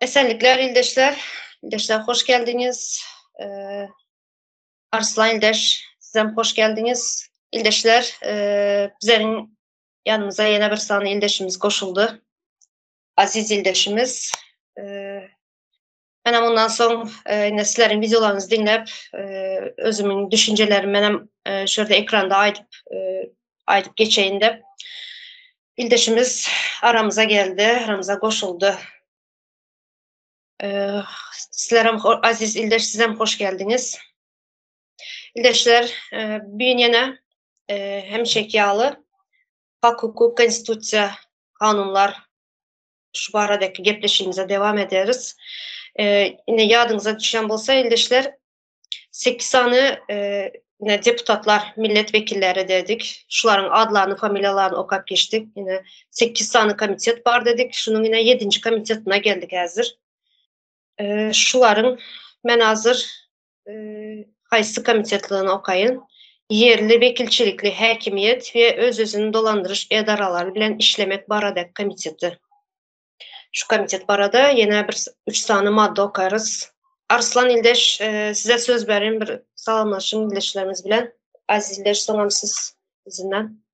Esenlikler İldeşler. İldeşler hoş geldiniz. Ee, Arslan İldeş, sizem hoş geldiniz. İldeşler, bizlerin yanımıza yeni bir sani İldeşimiz koşuldu. Aziz İldeşimiz. Ben ondan sonra sizlerin videolarınızı dinlep, özümün düşüncelerimi benim şurada ekranda aydıp geçeyim de İldeşimiz aramıza geldi, aramıza koşuldu. Sizlerim aziz İldeş, sizem hoş geldiniz. İldeşler, bugün yine hemşekiyalı hak, hukuk, konstitusiya, kanunlar şu baradaki gepleşimize devam ederiz. Yine yadınıza düşen bolsa İldeşler, 8 tane yine deputatlar, milletvekilleri dedik. Şuların adlarını, familyalarını okap geçtik. Yine 8 tane komitet var dedik. Şunun yine 7. komitetine geldik hazır. Şuların men hazır qaysı komitetliğini okayın. Yerli vekilçilikli hakimiyet ve öz-özünü dolandırış edaraları bilen işlemek baradaki komiteti. Şu komitet barada yine 3 tane madde okarız. Arslan İldeş, size söz verin, bir salamlaşın İldeşlerimiz bilen. Aziz İldeş, salam siz izinden.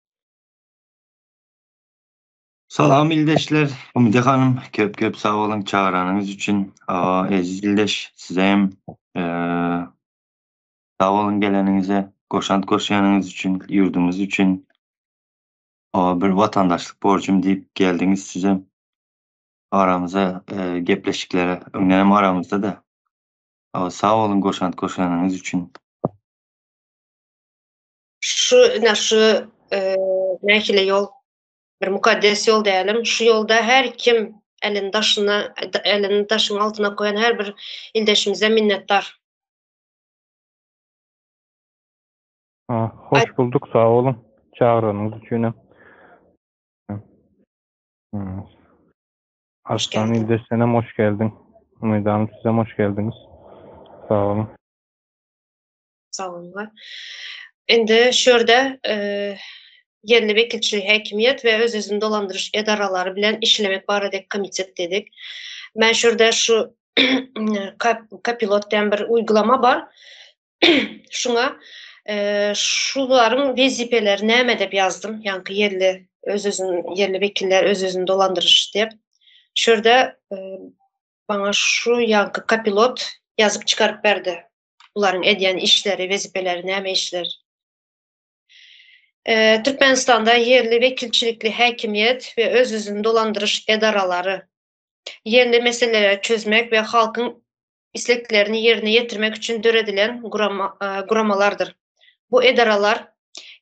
Salam İldeşler. Umide Hanım, köp sağ olun çağıranınız için. Aziz İldeş, size hem sağ olun geleninize, koşanınız için, yurdumuz için. Bir vatandaşlık borcum deyip geldiniz size. Aramıza gepleşiklere, önlenem aramızda da. Sağ olun koşanınız için. Şu nekile yol, bir mukaddes yol diyelim. Şu yolda her kim elini taşın altına koyan her bir İldeşimize minnettar. Hoş bulduk, sağ olun çağıranınız için. Arslan İldeş, senem hoş geldin. Umide Hanım, size hoş geldiniz. Sağ olun. Sağ olun. Şimdi şurada yerli vekilçilik hakimiyet ve öz-özünü dolandırış edaraları bilen işlemek baradaki komitet dedik. Ben şurada şu kapilottan bir uygulama var. Şuna şuların vazifelerini näme dep yazdım. Yani yerli vekiller öz-özünü dolandırış dep. Şurada bana şu yankı kapilot yazıp çıkarıp verdi. Bunların ediyen işleri, vazifeleri, näme işler. Türkmenistan'da yerli vekilçilikli hakimiyet ve öz-özünü dolandırış edaraları yerli meseleleri çözmek ve halkın isteklerini yerine getirmek için döredilen guramalardır. Bu edaralar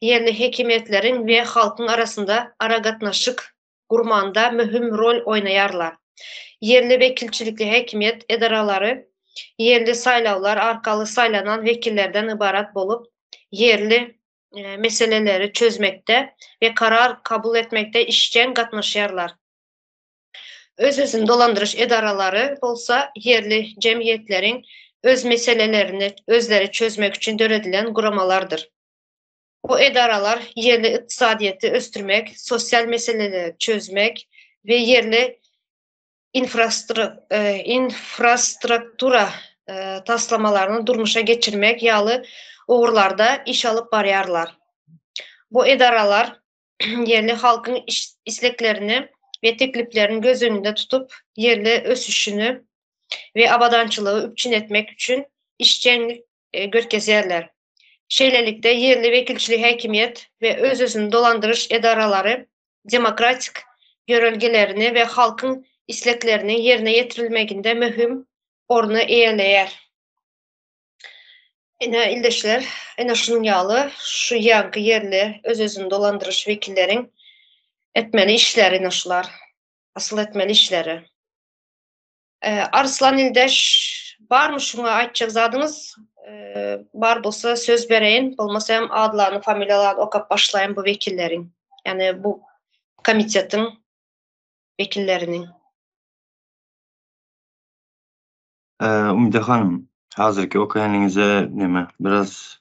yerli hakimiyetlerin ve halkın arasında aragatnaşık kurmanda mühim rol oynayarlar. Yerli vekilçilikli hakimiyet edaraları yerli saylavlar arkalı saylanan vekillerden ibaret bolup yerli meseleleri çözmekte ve karar kabul etmekte işçen katnaşarlar. Öz-özünü dolandırış edaraları bolsa yerli cemiyetlerin öz meselelerini özleri çözmek için döredilen guramalardır. Bu edaralar yerli iktisadiyeti östürmek, sosyal meseleleri çözmek ve yerli infrastruktura taslamalarını durmuşa geçirmek yalı uğurlarda iş alıp barayarlar. Bu edaralar yerli halkın isteklerini ve tekliflerini göz önünde tutup yerli ösüşünü ve abadançılığı üpçün etmek için işçenlik görkezerler. Şeylelikte yerli vekilçilik hakimiyet ve öz-özünü dolandırış edaraları demokratik görülgelerini ve halkın isteklerini yerine getirilmekinde mühim ornu eğerleyer. İldeşler, şunun yalı şu yankı yerli öz-özünü dolandırış vekillerin etmeli işleri naşlar. Asıl etmeli işleri. Arslan İldeş, var mı şuna aytacak zadınız? Var bolsa söz vereyim. Olmasa hem adlarını, familyalarını okap başlayın bu vekillerin. Yani bu komitetin vekillerinin. Umide Hanım, hazırki okuyanınıza biraz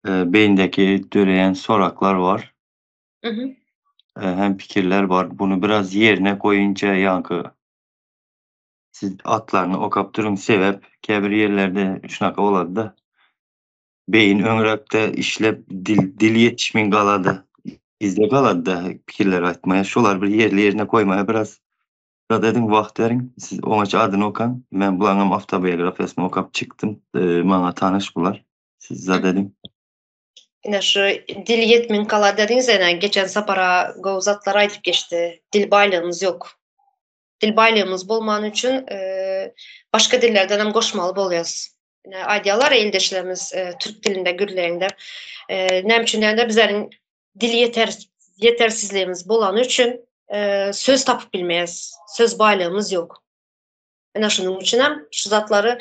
beyindeki döreyen soraklar var. Hem fikirler var. Bunu biraz yerine koyunca yankı siz atlarını okap durun sebep kebir yerlerde şunaka oladı da beyin öňürekde işlep dil yetişmeň galady. Bizde galady da pikirler aýtmaýa, şolar bir yerine koýmaýa biraz da dedim wagt beriň. Siz oňaça adyny okan. Men bulaňam awtobiografiyasy okap çykdym. Maňa tanyş bular. Siz da dedim. Yine şu dil yetmin kala dediğiniz geçen sapara govzatlar aytıp geçti. Dil baylığımız yok. Dil baylığımız bolman üçün başka dillerden hem goşmalı bolýas. Aydiyalar eldeşlerimiz Türk dilinde, gürlerinde. Nemçünlerinde bizlerin dil yetersizliğimiz bolan üçün söz tapıp bilmeyiz. Söz baylığımız yok. Şunun için hem şu zatları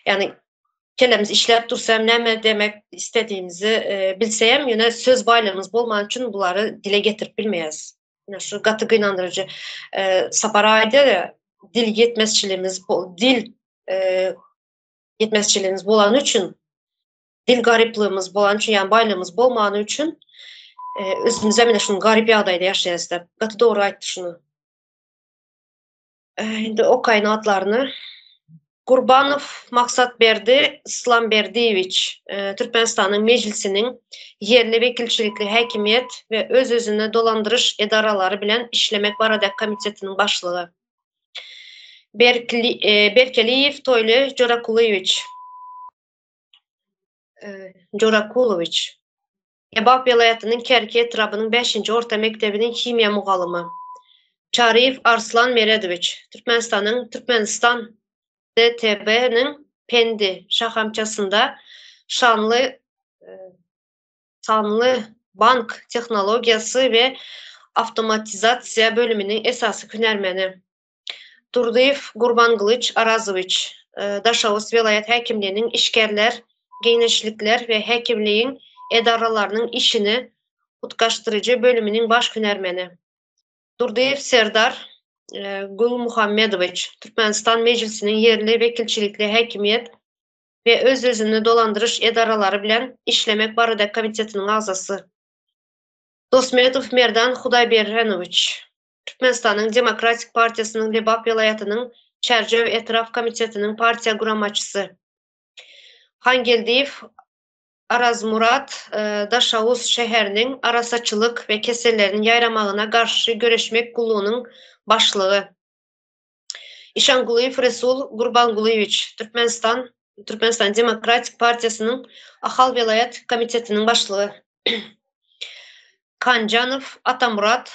yani kelemiz işlep dursam näme demek istediğimizi bilsem yine söz baylığımız bolman üçün buları dile getirip bilmeyiz. Şu gatı gynandırıcı saparayda dil yetmezçiliğimiz bolan üçün dil garipliğimiz bolan üçün yani baylığımız bolman üçün özümüze mine şunu garip ýagdaýda ýaşaýas dep gatı doğru aýtdy şunu. Indi okaýyn adlaryny Gurbanov Maksatberdi Islamberdiýewiç, Türkmenistanyň mejlisiniň yerli wekilçilikli häkimiýet we öz-özüne dolandyrış edaralary bilen işlemek barada komitetiniň başlygy. Berkeliýew Toýly Jorakuloviç, Ebap welaýatynyň Kerki etrabynyň 5-nji orta mektebiniň himiýa mugallymy. Çariýew Arslan Meredoviç, Türkmenistan DTB-nin Pendi şahamçasında sanlı bank tehnologiyası ve avtomatizasiya bölümünün esası hünermeni. Durdiýew Gurbangylyç Arazoviç, Daşawuz welaýat häkimliğiniň işgerler, geýneşlikler we häkimliğin edaralarynyň işini utgaşdyrıcı bölümünün baş hünermeni. Durdiýew Serdar Gulmuhammedoviç, Türkmenistan Meclisiniň yerli wekilçilikli häkimiýet we öz-özüni dolandyrış edaralary bilen işlemek barada komitetiniň agzasy. Dosmetow Merdan Hudaýberhenoviç, Türkmenistanyň Demokratik Partiýasynyň Lebap welaýatynyň Çerjew etraf komitetiniň partiýa guramaçysy. Hangeldiýew Arazmurat, Daşawuz şäheriniň arasaçylyk we keselleriniň ýaýramagyna garşy göreşmek gulunyň başlygy. İşanguliýew Resul Gurbangulyewich, Türkmenistan Demokratik Partiýasynyň Ahal welaýat komitetiniň başlygy. Kanjanow Atamurat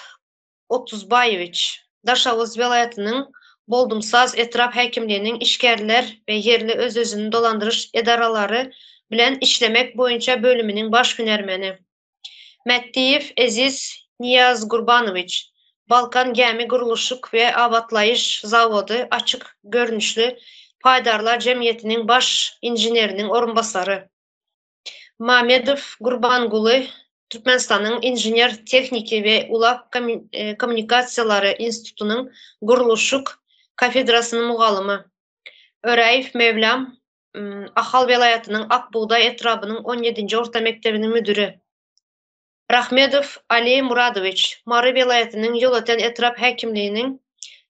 Otuzbaýewich, Daşawuz welaýatynyň Boldumsaz etraf häkimliğiniň işgerler we yerli öz-özüni dolandyrış edaralary bilen işlemek boýunça bölüminiň baş hünermeni. Metdiýew Eziz Niyazgurbanoviç, Balkan Gemi Guruluşuk we Abatlaýyş zawody açyk görnüşli paýdarlar jemgyýetiniň baş injineriniň orunbasary. Mamedow Gurbanguly, Türkmenistanyň Injiner Tekniki we Ulak Kommunikasiýalary institutynyň Guruluşuk kafedrasynyň mugallymy. Öraýew Mevlam, Ahal welaýatynyň Akbuğday etrabynyň 17-nji orta mektebiniň müdiri. Rahmedow Ali Muradoviç, Mary welaýatynyň Ýolatan etraf häkimliğiniň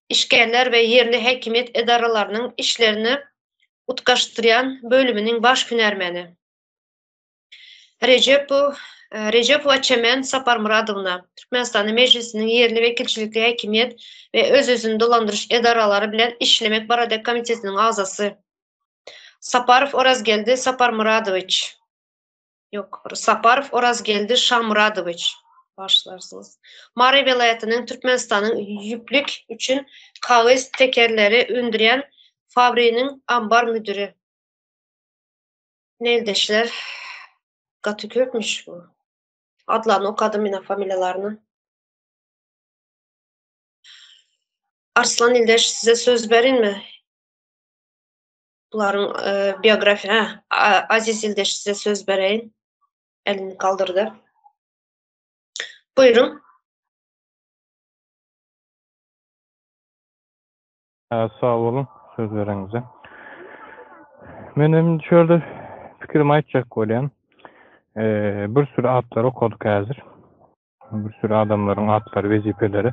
işgerler we yerli häkimiýet edaralarynyň işlerini utgaşdyrýan bölüminiň baş hünermeni. Rejepowa Çemen Saparmuradowna, Türkmenistanyň Mejlisiniň yerli wekilçilikli häkimiýet we öz-özüni dolandyrış edaralary bilen işlemek barada komitetiniň agzasy. Saparov Orazgeldi Saparmuradoviç. Saparov Orazgeldi Şamuradoviç. Başlarsınız. Mary welaýatynyň Türkmenistanyň ýüplük üçün kagys tekerleri öndürýän fabriginiň ambar müdiri. Neldeşler? Gaty köpmüş bu. Adlaryny okadym ýene familiýalaryny. Arslan Ildeş size söz berinmi? Buların biyografiya. Aziz Ildeş size söz bereyin. Elini kaldırdı. Buyurun. Sağ olun söz verenize. Benim şöyle fikrimi aytjak bolýan. Bir sürü adlar okuduk hazır. Bir sürü adamların adları, vezipeleri.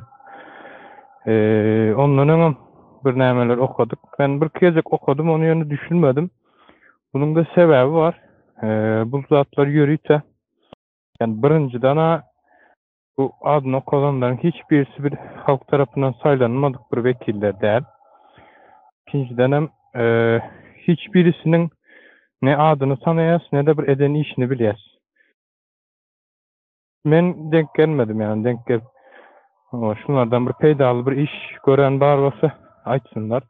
Onların bir nämeler okuduk. Ben bir kezek okudum, onu ýöne düşünmedim. Bunun da sebebi var. Bu zatlar ýörüýse, yani birinciden bu adını okulanların hiçbirisi bir halk tarafından saylanmadık bir vekiller değil. İkinciden hem hiçbirisinin ne adını tanıyas ne de bir edeni işini bilyas. Men denk gelmedim yani denk gel. Ama şunlardan bir peydalı bir iş gören bar olsa açsınlar.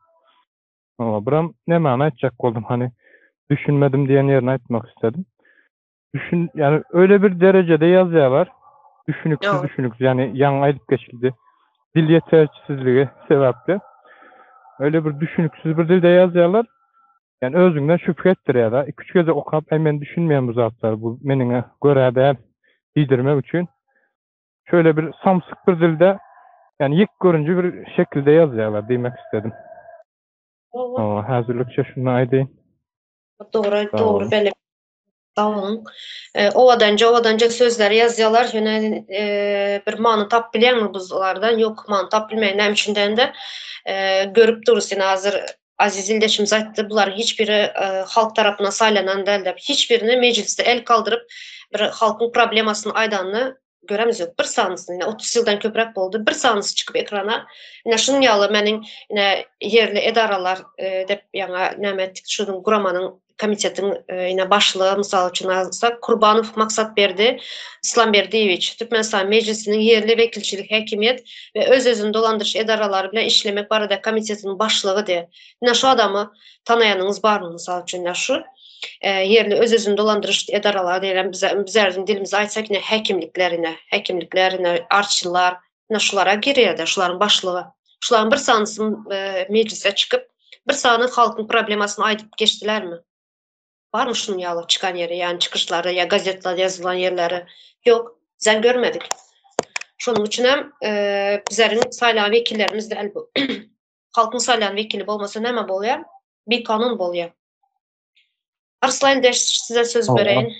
Ama buram ne mana açacak oldum hani düşünmedim diyen yerine açmak istedim. Yani öyle bir derecede yazıyorlar. Düşünüksüz Evet. düşünüksüz yani yan aylıp geçildi. Dil yetersizliği sebeple. Öyle bir düşünüksüz bir dilde yazıyorlar. Yani özünden şüphe ettiriyorlar. 2-3 gece okuyup hemen düşünmeyen bu zatlar bu menine göre değil bildirmek için. Şöyle bir samsık bir dilde yani ilk görünce bir şekilde yazıyorlar demek istedim. Ama hazırlıkça şunu aydayım. Doğru, Sağ doğru. olun. Böyle tamam. Ovadanca sözler yazıyorlar. Yine bir many tap bilýärmi bizlardan? Yok, many tap bilmeýän. Näme üçinden de görüp durus. Ýene hazır aziz ildeşimiz aýtdy. Bular hiçbiri halk tarapyndan saylanan däl dep. Hiçbirini mecliste el kaldyryp bir halkyň problemasyny aýdanyny göremiz ýok. Bir sanysyny, ýene 30 ýyldan köprek boldy. Bir sanysy çykyp ekrana. Ýene şunu ýaly meniň ýene yerli edaralar dep ýa-da näme etdik, şunun guramanyň komitetin ýine başlygy mysal üçin alsak Kurbanow Maksatberdi, Islamberdiýewiç Türkmenistan Meclisiniň yerli wekilçilik häkimiýet we öz-özüni dolandyryş edaralary bilen işlemek barada komitetiň başlygy de. Ýene şu adamy tanaýanyňyz barmy mysal üçin ýa şu yerli öz-özüni dolandyryş edaralary diýelim bizärdin dilimizde aýtsak ýene häkimliklerine, arçylar, ýene şulara girýär-de, şularyň başlygy. Şularyň bir sanysy meclise çykyp, bir sany halkyň problemasyny aýdyp geçdilermi? Var mı şunun ýaly çıkan yeri, yani çıkışları ya gazetlerde yazılan yerleri? Yok, biz görmedik. Şunun için hem bizlerin saylanan vekillerimiz de bu. Halkın saylanan vekili bolmasa näme bolýar? Bir kanun bolýar. Arslan Deş size söz bereyim.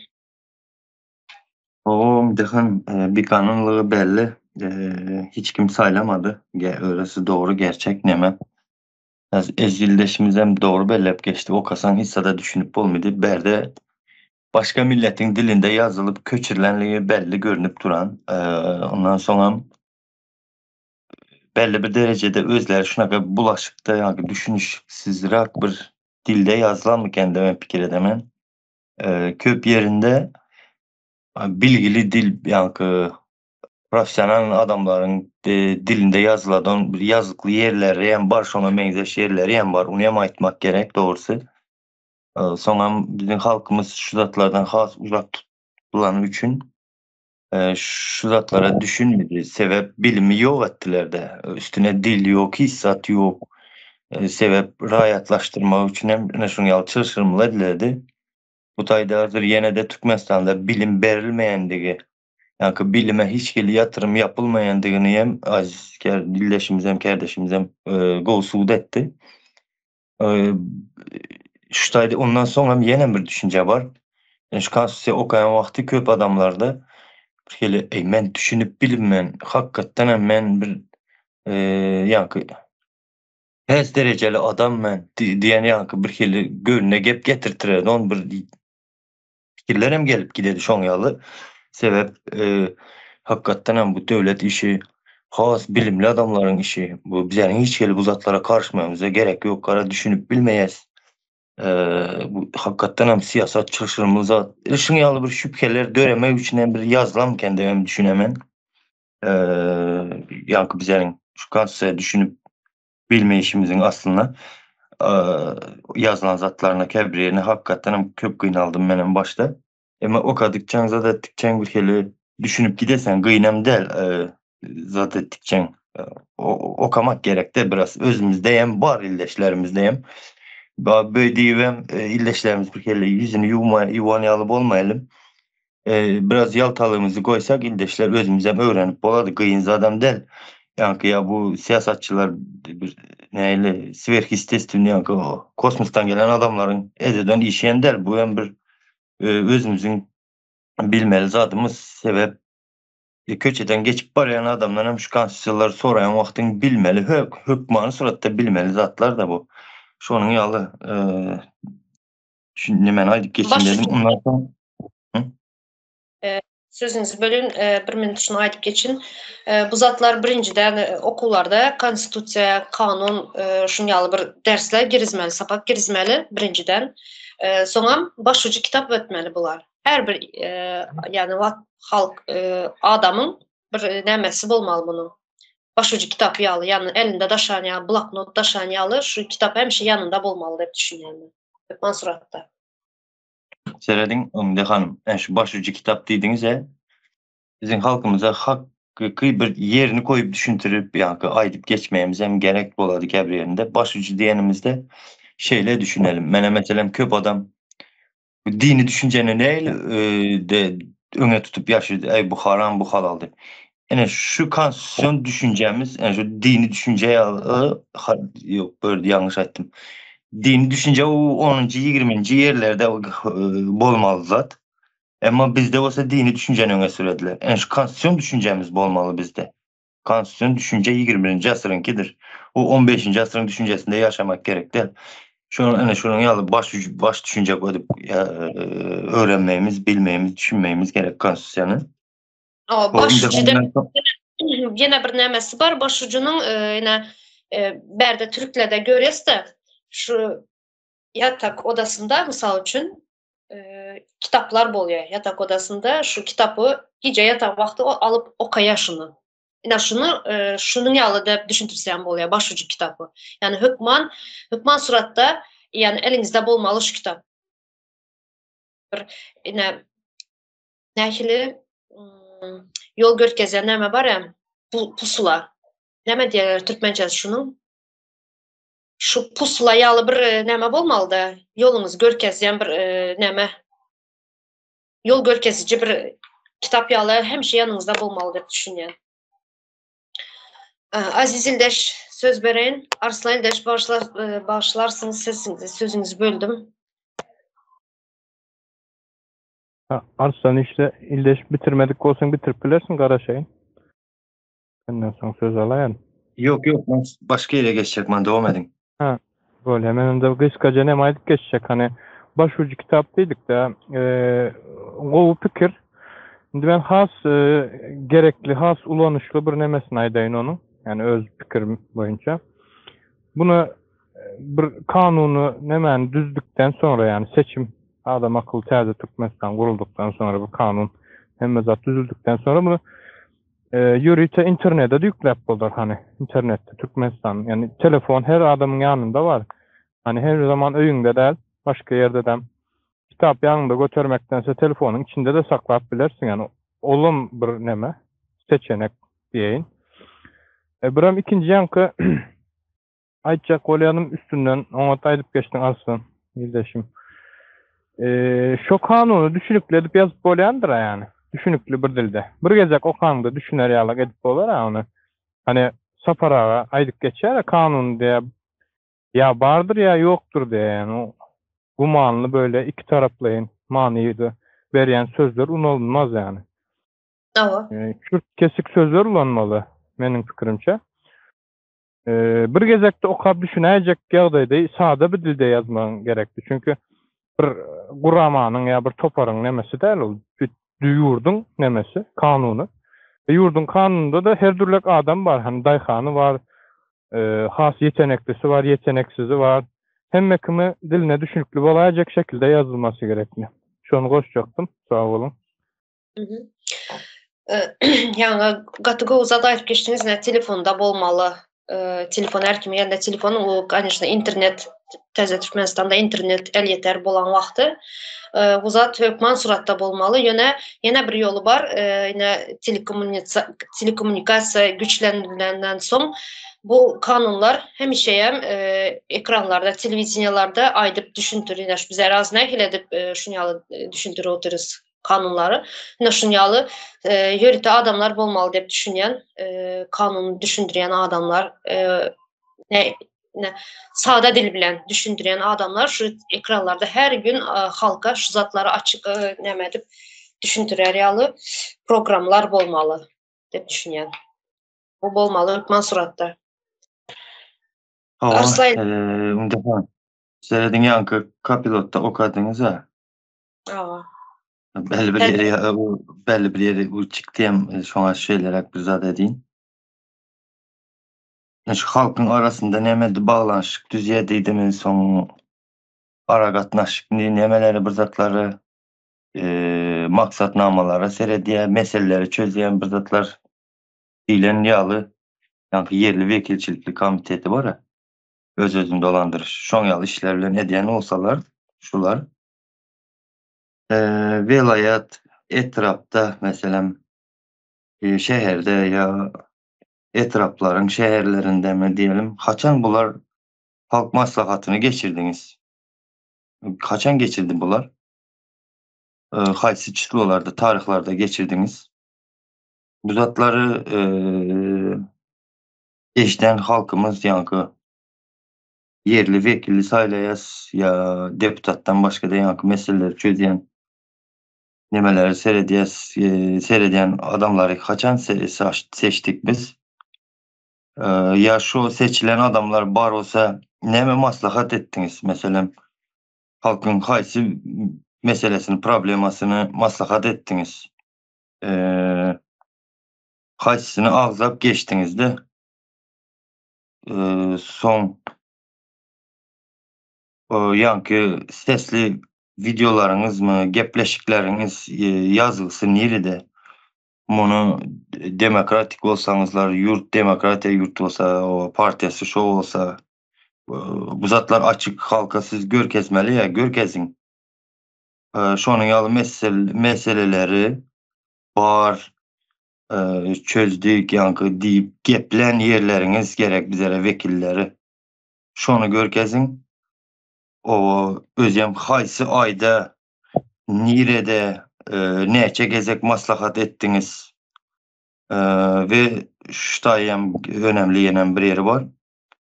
O dehan bir kanunluğu belli. Hiç kim saylamadı. Öylesi doğru gerçek neme. Ezildeşimiz hem doğru bellep geçti. O kasan hissada düşünüp olmadı. Berde başka milletin dilinde yazılıp köçürlenliği belli görünüp duran. Ondan sonra belli bir derecede özleri şuna bulaşıkta yani düşünüşsüzrak bir dilde yazılan mı kendime fikir edemen. Köp yerinde bilgili dil yani profesyonel adamların dilinde yazılan bir yazıklı yerleri hem var şuna benzeş yerleri hem var. Onu hem aytmak gerek doğrusu. Sonra bizim halkımız şu zatlardan has uzak tutulan için şu zatlara düşünmedi. Sebep bilimi yok ettiler de. Üstüne dil yok, hissat yok. Sebep rahatlaştırmak için hem şunu yal çalışırmılar diledi. Bu taydardır yine de Türkmenistan'da bilim verilmeyendiği yani bilime hiç yatırım yapılmayandigini hem aziz dilleşimiz hem kardeşimiz hem govsud etti. Şu tayda ondan sonra yine bir düşünce var. Yani şu konstitusiya okayan vakti köp adamlarda bir men düşünüp bilim hakikaten hem men bir yani hez dereceli adam men diyen yani bir gönlüne gep getirtirer. On bir fikirlerim gelip gidedi şon yalı. Sebep hakikaten hem bu devlet işi has bilimli adamların işi. Bu bizlerin hiç bu zatlara karışmamıza gerek yok. Kara düşünüp bilmeyiz. Bu hakikaten hem siyaset çalışırımıza ışın yalı bir şüpheler döremek için hem bir yazılam kendime düşünemen. Yani bizlerin şu kansuya düşünüp bilme işimizin aslında yazılan zatlarına kebriyene hakikaten hem köp kıynaldım benim başta. Ama okadıkçan zat ettikçen bir kere düşünüp gidesen kıynam del zat ettikçen okamak gerek de biraz özümüzdeyim var illeşlerimizdeyim. Böyle diyeyim illeşlerimiz bir kere yüzünü yuvanyalıp olmayalım. Biraz yaltalığımızı koysak illeşler özümüzden öğrenip boladı kıyın zadam del. Yani ya bu siyasetçiler bir neyle sverhistestin yani kosmostan gelen adamların ededen işeyen der. Bu hem bir özümüzün bilmeli zatımız sebep köçeden geçip barayan adamlar hem şu konstitusiyaları sorayan vaxtın bilmeli, hükmanı suratda bilmeli zatlar da bu. Şonun yalı şimdi mən aydıp geçin dedim. Başucu Ondan sonra sözünüzü bölün, bir minut şunu aytıp geçin. Bu zatlar birinciden okullarda konstitusiya, kanun, şunyalı bir dersler girizmeli, sapak girizmeli birinciden. Sonra başucu kitap ötmeli bular. Her bir yani halk adamın bir nemesi bolmalı bunun. Başucu kitap yalı, yani elinde daşanyalı, bloknot daşanyalı, şu kitap hemşe yanında bolmalı diye düşünüyorum. Mansuratta. Seredin Ömde hanım, şu başucu kitap dediniz bizim halkımıza hakkı bir yerini koyup düşüntürüp yani aydıp geçmeyemiz hem gerek boladı bir yerinde. Başucu diyenimizde şeyle düşünelim. Mene mesela köp adam dini düşünceni neyle de öne tutup yaşadı. Ey bu haram bu halaldır. Yani şu konstitusyon düşüncemiz, yani şu dini düşünceye yok böyle yanlış ettim. Dini düşünce o 10. 20. yerlerde bolmalı zat. Ama bizde olsa dini düşünceni öne sürediler. Yani şu konstitusyon düşüncemiz bolmalı bizde. Konstitusyon düşünce 21. asırınkidir. O 15. asırın düşüncesinde yaşamak gerek değil. Şunun yalı baş düşünce koyup öğrenmeyimiz, bilmeyimiz, düşünmeyimiz gerek konstitusiyonu. O O başucuda imtihandan yine bir nemesi var. Başucunun yine berde Türkler'de görüyoruz da şu yatak odasında misal için kitaplar boluyor. Yatak odasında şu kitabı gece yatak vakti alıp okaya şunu. Yine şunun yalı da düşüntürsen boluyor. Başucu kitabı. Yani hükman suratta yani elinizde bolmalı şu kitap. Yine nehli yol görkezen neme var ya pusula. Neme diyorlar Türkmencesi şunun? Şu pusula yalı bir neme bolmalı da yolunuz görkezen bir neme. Yol görkezici bir kitap yalı hem şey yanınızda bolmalı diye düşünüyorum. Aziz İldeş söz verin. Arslan İldeş bağışlarsınız sözünüzü böldüm. Arslan işte İldeş bitirmedik olsun bitirip bilersin Karaşay'ın. Ondan sonra söz alayım. yok ben başka yere geçecek ben devam edin. Ha, böyle hemen önde kıskaca ne maydık geçecek hani başucu kitap dedik de o fikir şimdi ben gerekli ulanışlı bir nemesine aydayın onun yani öz fikrim boyunca bunu bir kanunu hemen düzdükten sonra yani seçim adam akıllı terzi Türkmenistan kurulduktan sonra bu kanun hem zat düzüldükten sonra bunu yürüyte internete de yüklep olur hani internette Türkmenistan yani telefon her adamın yanında var. Hani her zaman öyünde değil, başka yerde de kitap yanında götürmektense telefonun içinde de saklayıp bilirsin yani olum bir neme seçenek diyeyim. Buram ikinci yankı Ayça Kolyan'ın üstünden ona aydıp geçtin Arslan İldeşim. Şu kanunu düşünükleyip yazıp bolyandır yani. Düşünüklü bir dilde. Bir gezek o kanunda düşüner yalak edip olur ya onu. Hani saparağa aydıp geçer ya kanun diye ya vardır ya yoktur diye yani o gumanlı böyle iki taraflayın maniydi de veriyen sözler unutulmaz yani. Kürt kesik sözler ulanmalı benim fikrimce. Bir gezekte okap düşünecek ýagdaýda sada bir dilde yazman gerekli. Çünkü bir guramanyň ya bir toparyň nemesi däl ol. Ýurdun nemesi, kanuny. Ýurdun kanununda da her türlük adam var. Hani daýhany var, has yeteneklisi var, yeteneksizi var. Hemme kimi diline düşünükli bolajak şekilde yazılması gerekli. Şonu goşjaktym. Sağ olun. Yani gatyga uzat aýdyp geçdiňiz ne telefonda bolmaly. Telefon her kimi ýa-da telefon o конечно internet teze Türkmenistanda internet el yeter bolan wagty uzat hökman suratda bolmaly. Ýene bir ýolu bar. Ýene telekommunikasiýa güçlendirilenden soň bu kanunlar hemişeýem ekranlarda, telewiziýalarda aýdyp düşündürýär. Biz eraz nähil edip şunyaly düşündürip oturys kanunları. Şunyaly yörüte adamlar bolmaly dep düşünýän, kanunu düşündürýän adamlar, sada dil bilen düşündürýän adamlar şu ekranlarda her gün halka şu zatlary açyk näme edip düşündürər yalı programlar bolmalı dep düşünýän. Bu bolmalı hökman suratda. Hava, Arslan, unda Seyredin yankı kapilotta okadınız ha. aa, Belli bir yere belli bir yere bu çıktığım şu an şeyler bir zat edeyim. Şu halkın arasında nemedi bağlanışık düzeydeydimin son ara katnaşık nemeleri bir zatları maksatnamalara serediye meseleleri çözeyen bir zatlar dilen yalı yankı yerli vekilçilikli komiteti var ya öz-özünü dolandırış. Şon yalı işlerle ne diyen olsalar şular velayet etrafta mesela şehirde ya etrafların şehirlerinde mi diyelim kaçan bunlar halk maslahatını geçirdiniz? Kaçan geçirdi bunlar? Haysi çıtlılarda, tarihlerde geçirdiniz. Bu zatları eşten halkımız yankı yerli vekilli saylayas ya deputattan başka da yankı meseleleri çözeyen nemeleri seyrediyen adamları kaçan seçtik biz. Ya şu seçilen adamlar bar olsa neme maslahat ettiniz mesela halkın haysi meselesini problemasını maslahat ettiniz. Haysisini ağzap geçtiniz de son yankı sesli videolarınız mı gepleşikleriniz yazılsın nerede? Bunu demokratik olsanızlar yurt demokratiya yurt olsa o partiyası şu olsa bu zatlar açık halka siz görkezmeli ya görkezin. Şonun yalı meseleleri var çözdük yankı deyip geplen yerleriniz gerek bizlere vekilleri. Şonu görkezin o özüm haysi ayda nirede neçe gezek maslahat ettiniz ve şutayım önemli yenen bir yeri var.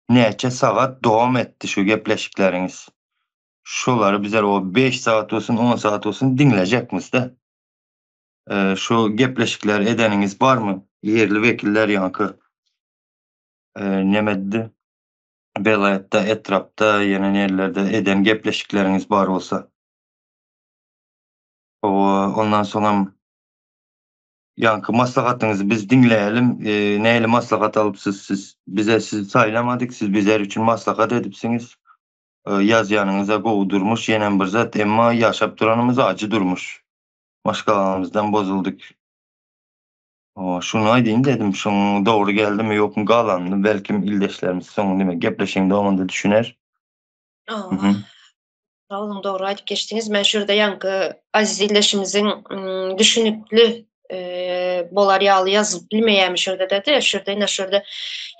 Neçe saat devam etti şu gepleşikleriniz. Şuları bizler o 5 saat olsun 10 saat olsun dinleyecek de. Şu gepleşikler edeniniz var mı? Yerli vekiller yankı nemeddi. Velayette, etrafta, yeni yerlerde eden gepleşikleriniz var olsa. Ondan sonra yankı maslahatınızı biz dinleyelim. Neyle maslahat alıp siz bize siz saylamadık. Siz bizler için maslahat edipsiniz. Yaz yanınıza kovdurmuş yenen bir zat ama yaşap duranımız acı durmuş. Başkalarımızdan bozulduk. Şunu aydım dedim. Şunu doğru geldi mi yok mu qalandı. Belki ildeşlerimiz son demek gepleşen davamında düşüner. aa. Sağ olun, doğru aytıp geçtiniz. Ben şurada yankı aziz ildeşimizin düşünüklü bolar yağlı yazıp bilmeyemi şurada dedi. Şurada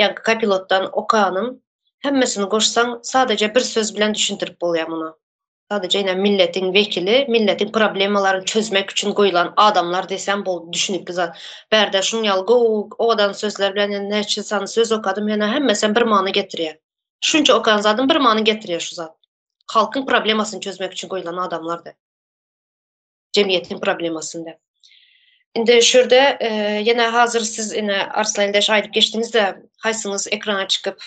yankı kapilottan okanım. Hemmesini koşsan sadece bir söz bilen düşündürüp boluyam onu. Sadece yine milletin vekili, milletin problemalarını çözmek için koyulan adamlar desem bol düşünüp zat. Berde şun yalgı o adam sözler bilen ne çılsan söz okadım yana hemmesen bir manı getiriyor. Şunca okan zaten bir manı getiriyor şu zat. Halkın problemasını çözmek için koyulan adamlar da. Cemiyetin problemasında. Şimdi şurada yine hazır siz yine Arslan ildeş aydıp geçtiğinizde haysınız ekrana çıkıp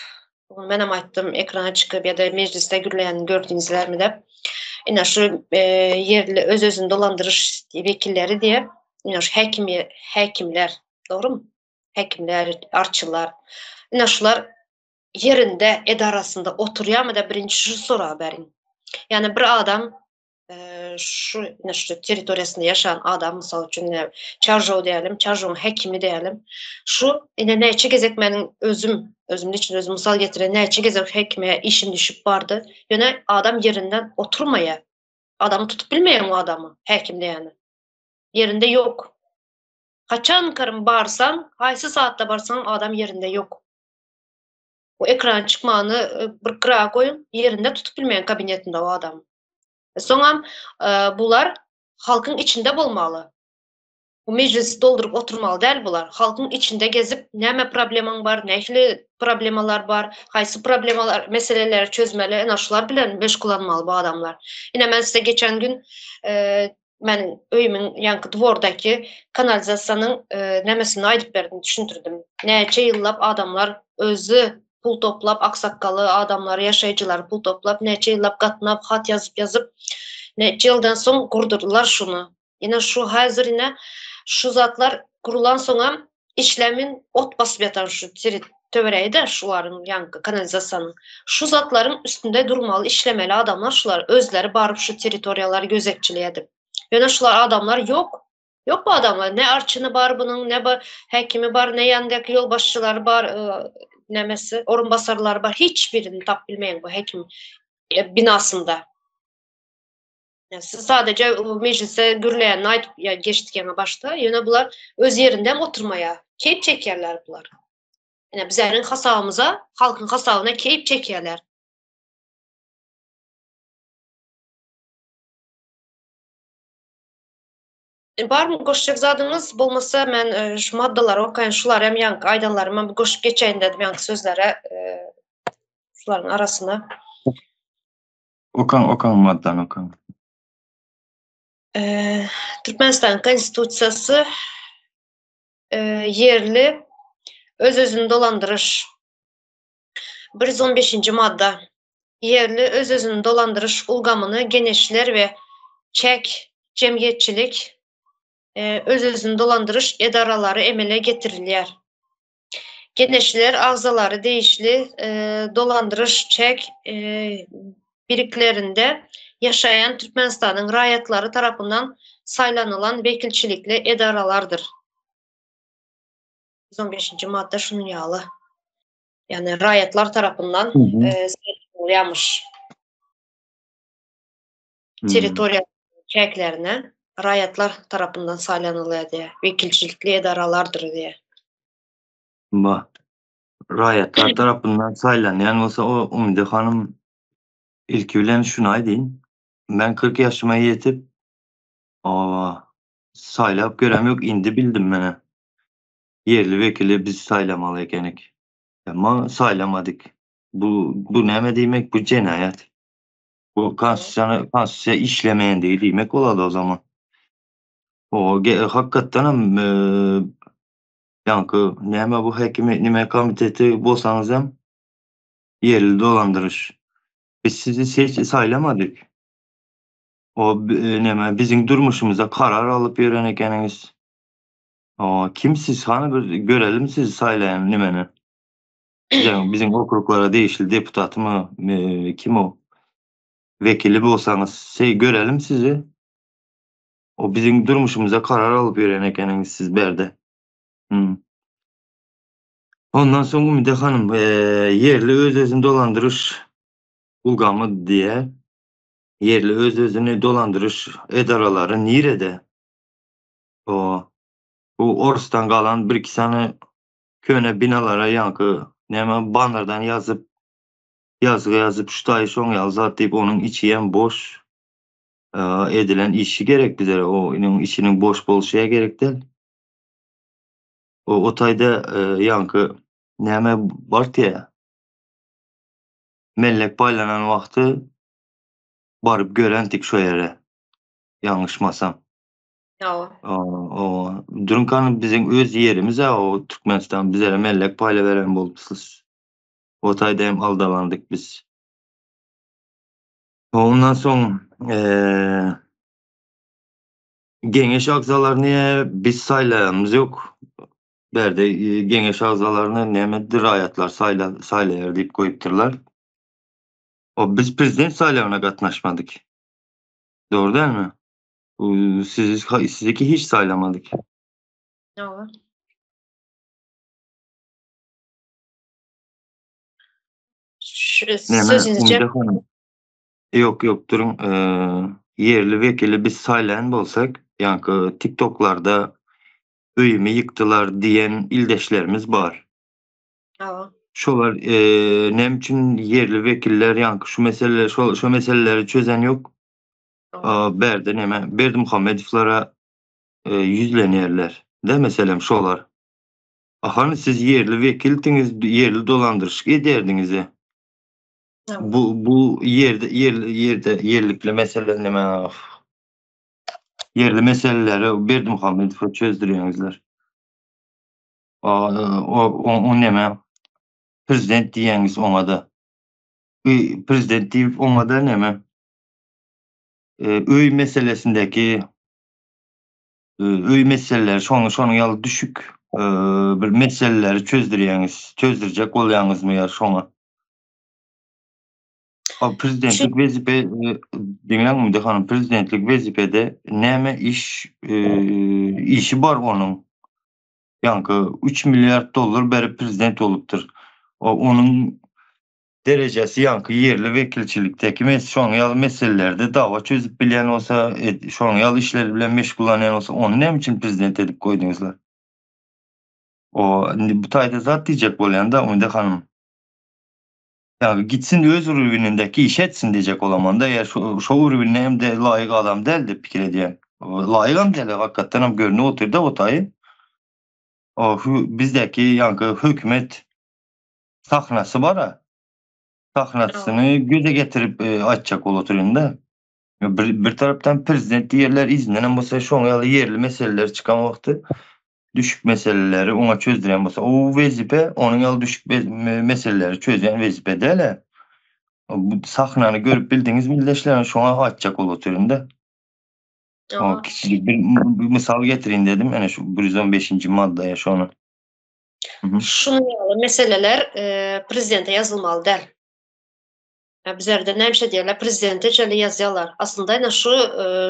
ben ama ayttım ekrana çıkıp ya da mecliste gürleyen gördüğünüzler mi de yine şu yerli öz-özünü dolandırış vekilleri diye yine şu hekimler doğru mu? Hekimler, artçılar yine şular yerinde edarasında oturuyor mu da birinci şu soru haberin. Yani bir adam şu teritoriyasında yaşayan adam misal üçün Çarjov diyelim, Çarjov'un hekimi diyelim. Şu yine neçe gezek benim özümün için özüm misal getiren neçe gezek hekime işim düşüp vardı. Yine adam yerinden oturmaya, adamı tutup bilmeyen o adamı, hekim yani. Yerinde yok. Kaçan karım bağırsan, haysı saatte bağırsan adam yerinde yok. O ekran çıkmağını bir kırağa koyun, yerinde tutup bilmeyen kabinetinde o adam. Sonra bunlar halkın içinde olmalı. Bu meclisi doldurup oturmalı değil bunlar. Halkın içinde gezip neme problemin var, neyli problemalar var, haysi problemalar, meseleleri çözmeli, naşlar bilen meşgul olmalı bu adamlar. Yine ben size geçen gün Mənim öyümün yankı dvordaki kanalizasiyanın nemesini aydıp berdim, düşündürdüm. Neçe yıllap adamlar özü pul toplap, aksakkalı adamlar, yaşayıcılar pul toplap, neçe yıllap katınap, hat yazıp, neçe yıldan son kurdurdular şunu. Yine şu hazır yine şu zatlar kurulan sonra işlemin ot basıp yatan şu tövereyi de şuların yankı kanalizasyonun. Şu zatların üstünde durmalı, işlemeli adamlar şular özleri barıp şu teritoriyaları gözetçiliğe edip. Yani şular adamlar yok. Yok bu adamlar. Ne arçını var bunun, ne hekimi var, ne yanındaki yol başçıları var, nemesi, orun basarlar var. Hiçbirini tap bilmeyen bu hekim binasında. Yani siz sadece meclise gürleyen ait geçtik yana başta. Yani bunlar öz yerinden oturmaya keyif çekerler bunlar. Yani bizlerin hasavımıza, halkın hasavına keyif çekerler. Var mı koşacak zadınız? Bolmasa ben şu maddaları okuyun, şular hem yankı aydanları ben bir koşup geçeyim dedim yankı sözlere şuların arasına. Okan maddan okan. Türkmenistan Konstitusiyası yerli öz-özünü dolandırış. 115. madda. Yerli öz-özünü dolandırış ulgamını genişler ve çek, cemiyetçilik, öz-özünü dolandırış edaraları emele getirirler. Genişler ağzaları değişli dolandırış çek biriklerinde yaşayan Türkmenistan'ın rayetleri tarafından saylanılan vekilçilikli edaralardır. 115. madde şunun yağlı. Yani rayetler tarafından saylanılmış. Teritorial çeklerine rayetler tarafından saylanılıyor diye. Vekilçilikli edaralardır diye. Rayetler tarafından saylanyan olsa o Umide Hanım ilk bilen şuna deyin. Ben 40 yaşıma yetip saylap görem yok indi bildim bana. Yerli vekili biz saylamalı ekenik. Ama saylamadık. Bu ne demek? Bu cinayet. Bu konstitusya işlemeyen değil demek oladı o zaman. Hakikaten yankı neme bu hekimi nime komiteti bolsanız hem yerli dolandırış. Biz sizi saylamadık. Neme bizim durmuşumuza karar alıp yören ekeniniz. Kim siz? Hani bir görelim sizi saylayan nimeni. Bizim okruklara değişli deputatı mı? Kim o? Vekili bolsanız görelim sizi. O bizim durmuşumuza karar alıp yören ekeniniz siz berde. Ondan sonra Umide Hanım yerli öz-özünü dolandırış ulgamı diye yerli öz-özünü dolandırış edaraları nirede? Bu Ors'tan kalan bir iki tane köne binalara yankı neme bannerdan yazıp şu tayı son yazat deyip onun içi hem boş edilen işi gerek bize. Onun işinin boş bolşaya gerek değil. O tayda yankı neme var ya mellek paylanan vakti barıp görentik şu yere. Yanlışmasam. Durunkanın bizim öz yerimiz o Türkmenistan bize mellek payla veren bolmuşsuz. O tayda hem aldalandık biz. Ondan sonra geniş ağzalar niye biz saylayamız yok. Berde geniş ağzalarını neme dirayetler saylayar deyip koyuptırlar. Biz prezident saylavına katnaşmadık. Doğru değil mi? Sizdeki hiç saylamadık. Evet. Sözünüzce Yok durun. Yerli vekili biz saylayan bolsak yankı TikTok'larda öyümü yıktılar diyen ildeşlerimiz var. evet. Şolar nem için yerli vekiller yankı şu meseleleri çözen yok. Berde neme Berdi Muhammedovlara yüzlenirler. De meselem şolar. Hani siz yerli vekildiniz, yerli dolandırış ederdiniz ya. Evet. Bu yerlikle mesele neme yerli meseleleri Berdimuhamedov çözdürüyorlar. O neme? Prezident diýeniz oňa da. Prezident diýip oňa da neme? Öý meselesindeki öý meseleler şoňa ýaly düşük bir meseleleri çözdürjek bolýaňyzmy ýa şoňa? Prezidentlik wezipe diňleňmi hanım, prezidentlik wezipede näme işi bar onuň? Ýa-ni 3 milyard dollar berip prezident bolupdyr. Onuň derecesi ýa-ni yerli wekilçilikdeki şoňa ýaly meselelerde dawa çözüp bilýän bolsa, şoňa ýaly işler bilen meşgullanýan bolsa, ony näme üçin prezident edip goýduňyzlar? Bu taýda zat diýjek bolýanda Umide hanım. Yani gitsin öz rübünündeki iş etsin diyecek olamanda eğer şu rübününe hem de layık adam değil de fikir ediyen. Layık adam değil hakikaten hem görünü oturdu o tayı. Bizdeki yankı hükümet sahnası var ha. Sahnasını göze getirip açacak oturunda. Bir taraftan prezident yerler izinden mesela şu an yerli meseleler çıkan vakti düşük meseleleri ona çözdüren bolsa o wezipe onun ýaly düşük meseleleri çözen wezipe däle. Bu sahnany görüp bildiňiz milletçiler şoňa açjak bolup turunda. O kiçilik bir misal getirin dedim. Ene şu 115-nji maddaya şonu. Şunu ýaly meseleler prezidente yazılmaly däl. Bizlerde nämişe diýerler, prezidente çeli ýazýarlar. Aslında ene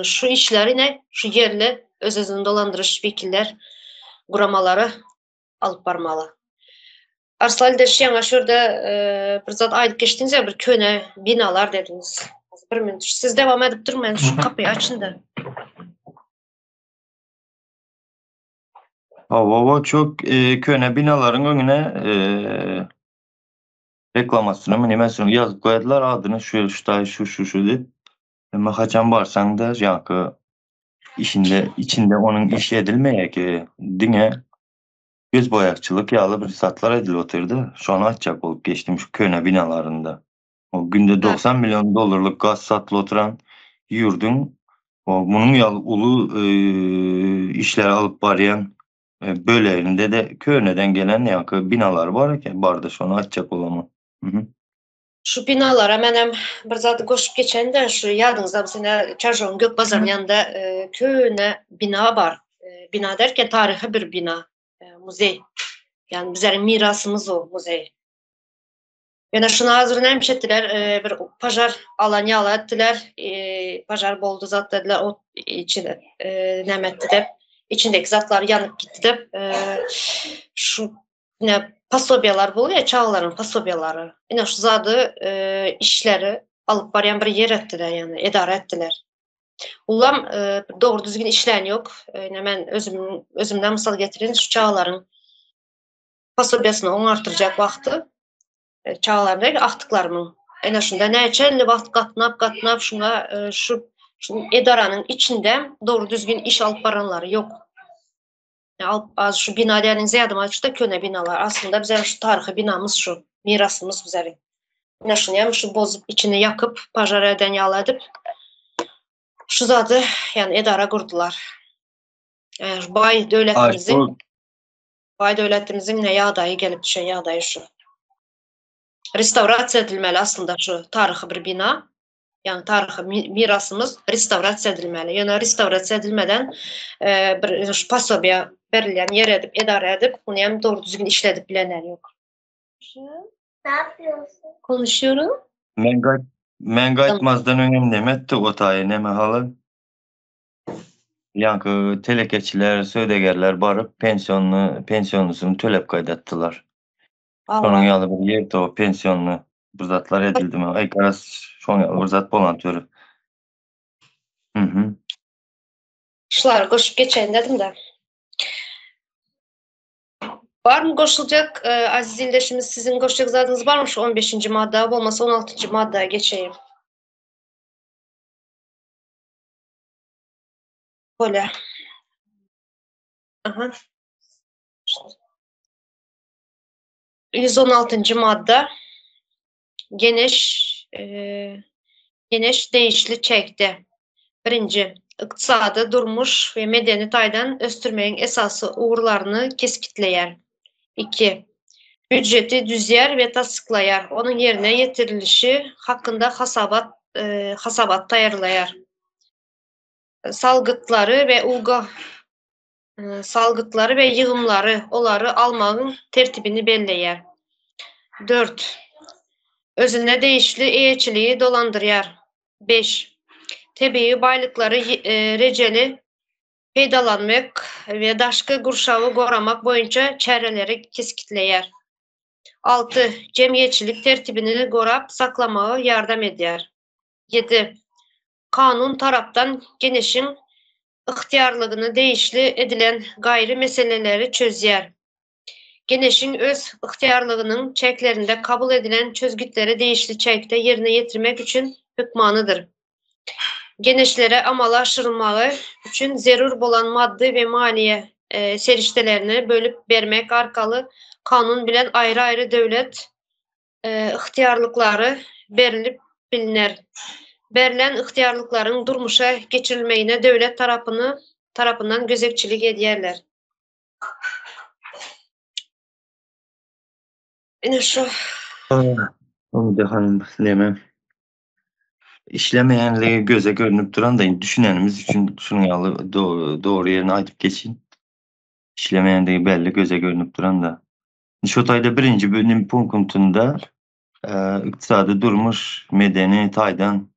şu işleri ne? Şu yerli öz-özüni dolandırış wekiller guramalary alyp barmaly. Arslan deşýän şurada bir zat aýdyp geçdiňiz bir köne binalar dediniz. Bir minut. Siz dewam edip durmaýyn, şu kapyy açyn da. Çok köne binaların önüne reklamasyonu mu nimesini yazıp koydular adını şu diye. Ama haçan barsan da ýa-ni içinde onun iş edilmeye ki diňe göz boyakçılık ýaly bir satlar edilip oturdu. Şonu açjak bolup geçdim şu köne binalarında. O günde 90 milyon dolarlık gaz satylyp oturan ýurdun bunun ýaly ulu işler alıp barýan böleğinde de köneden gelen ýa-ni binalar var eken barda şonu açjak bolamam. Şu binalara menem bir zat goşup geçende şu ýadyňyzda sene Çarşoň Gökbazaryň ýanynda köne bina bar. Bina derken tarihi bir bina, muzey. Yani bizlerin mirasımız o muzey. Ýa-ni şuna hazır näme etdiler, bir pajar alany ýaly etdiler, pajar boldu zat dediler, o içinde näme etdi dep, içindeki zatlar yanıp gitti dep, şu ne pasobyalar bolýar, çağlaryň pasobyalary. Ine şu zady işleri alyp barýan bir yer etdiler, ýani edara etdiler. Ulam dogry düzgün işlän ýok. Ine men özümden mysal getirin, şu çağlaryň pasobyasyny oňartyrjak wagty çağlarynda akdyklarymyň. Ene şunda näçe wagt gatnap şuna şu edaranyň içinde dogry düzgün iş alyp baranlary ýok. Az şu binalarning ziyadym açda köne binalar. Aslında bize şu tarihi binamız şu, mirasımız bizlerin. Ene şunu şu bozup içini yakıp pajar eden ýaly edip şu zady yani edara gurdular. Bay döwletimizin ne ýagdaýy gelip düşen ýagdaýy şu. Restaurasiýa edilmeli aslında şu tarihi bir bina. Yani tarihi mirasımız restaurasiýa edilmeli. Yani restaurasiýa edilmeden bir şu pasobya berilýän yer edip, edara edip, bunu hem doğru düzgün işledip bilenler yok. Ne yapıyorsun? Konuşuyorum. Men gaýtmazdan öňem nemetdi o taýy neme haly? Ýa-ni telekeçiler, söwdegerler baryp pensionyny төлep gaýdatdylar. Şonuň ýaly bir ýerde o pensionyny bir zatlar edildimi? Aýkaras şoň ýaly bir zat bolan töre. Şulara goşup geçeyin dedim de. Var mı goşulacak aziz ildeşimiz, sizin goşacak zatınız var mı şu 15. madde olmasa 16. maddeye geçeyim. Böyle. Aha. 116. madde geniş değişli çekti. Birinci, iqtisadi durmuş ve medeni taydan östürmeyin esası uğurlarını keskitleyer. 2. Büdjeti düzyer ve tasdiklayar. Onun yerine yetirilişi hakkında hasabat tayarlayar. Salgıtları ve yığımları onları almağın tertibini belleyer. 4. Özüne değişli eğçiliği dolandırıyar. 5. Tebii baylıkları receli peydalanmak ve daşkı gurşağı goramak boyunca çareleri keskitleyer. 6. Cemiyetçilik tertibini gorap saklamağı yardım eder. 7. Kanun taraftan genişin ihtiyarlığını değişli edilen gayri meseleleri çözyer. Genişin öz ihtiyarlığının çeklerinde kabul edilen çözgütleri değişli çekte yerine getirmek için hükmanıdır. Genişlere amalaştırılmağı için zerur bolan maddi ve maliye seriştelerini bölüp vermek arkalı kanun bilen ayrı devlet ihtiyarlıkları berilip bilinir. Berilen ihtiyarlıkların durmuşa geçirilmeyine devlet tarafından gözetçilik ederler. Yine şu. Umide Hanım demem. İşlemeyenliği göze görünüp duran da düşünenimiz için şunu yalı doğru yerine aytıp geçin. İşlemeyenliği belli göze görünüp duran da. Şotayda birinci bölüm punktunda iktisadi durmuş medeni taydan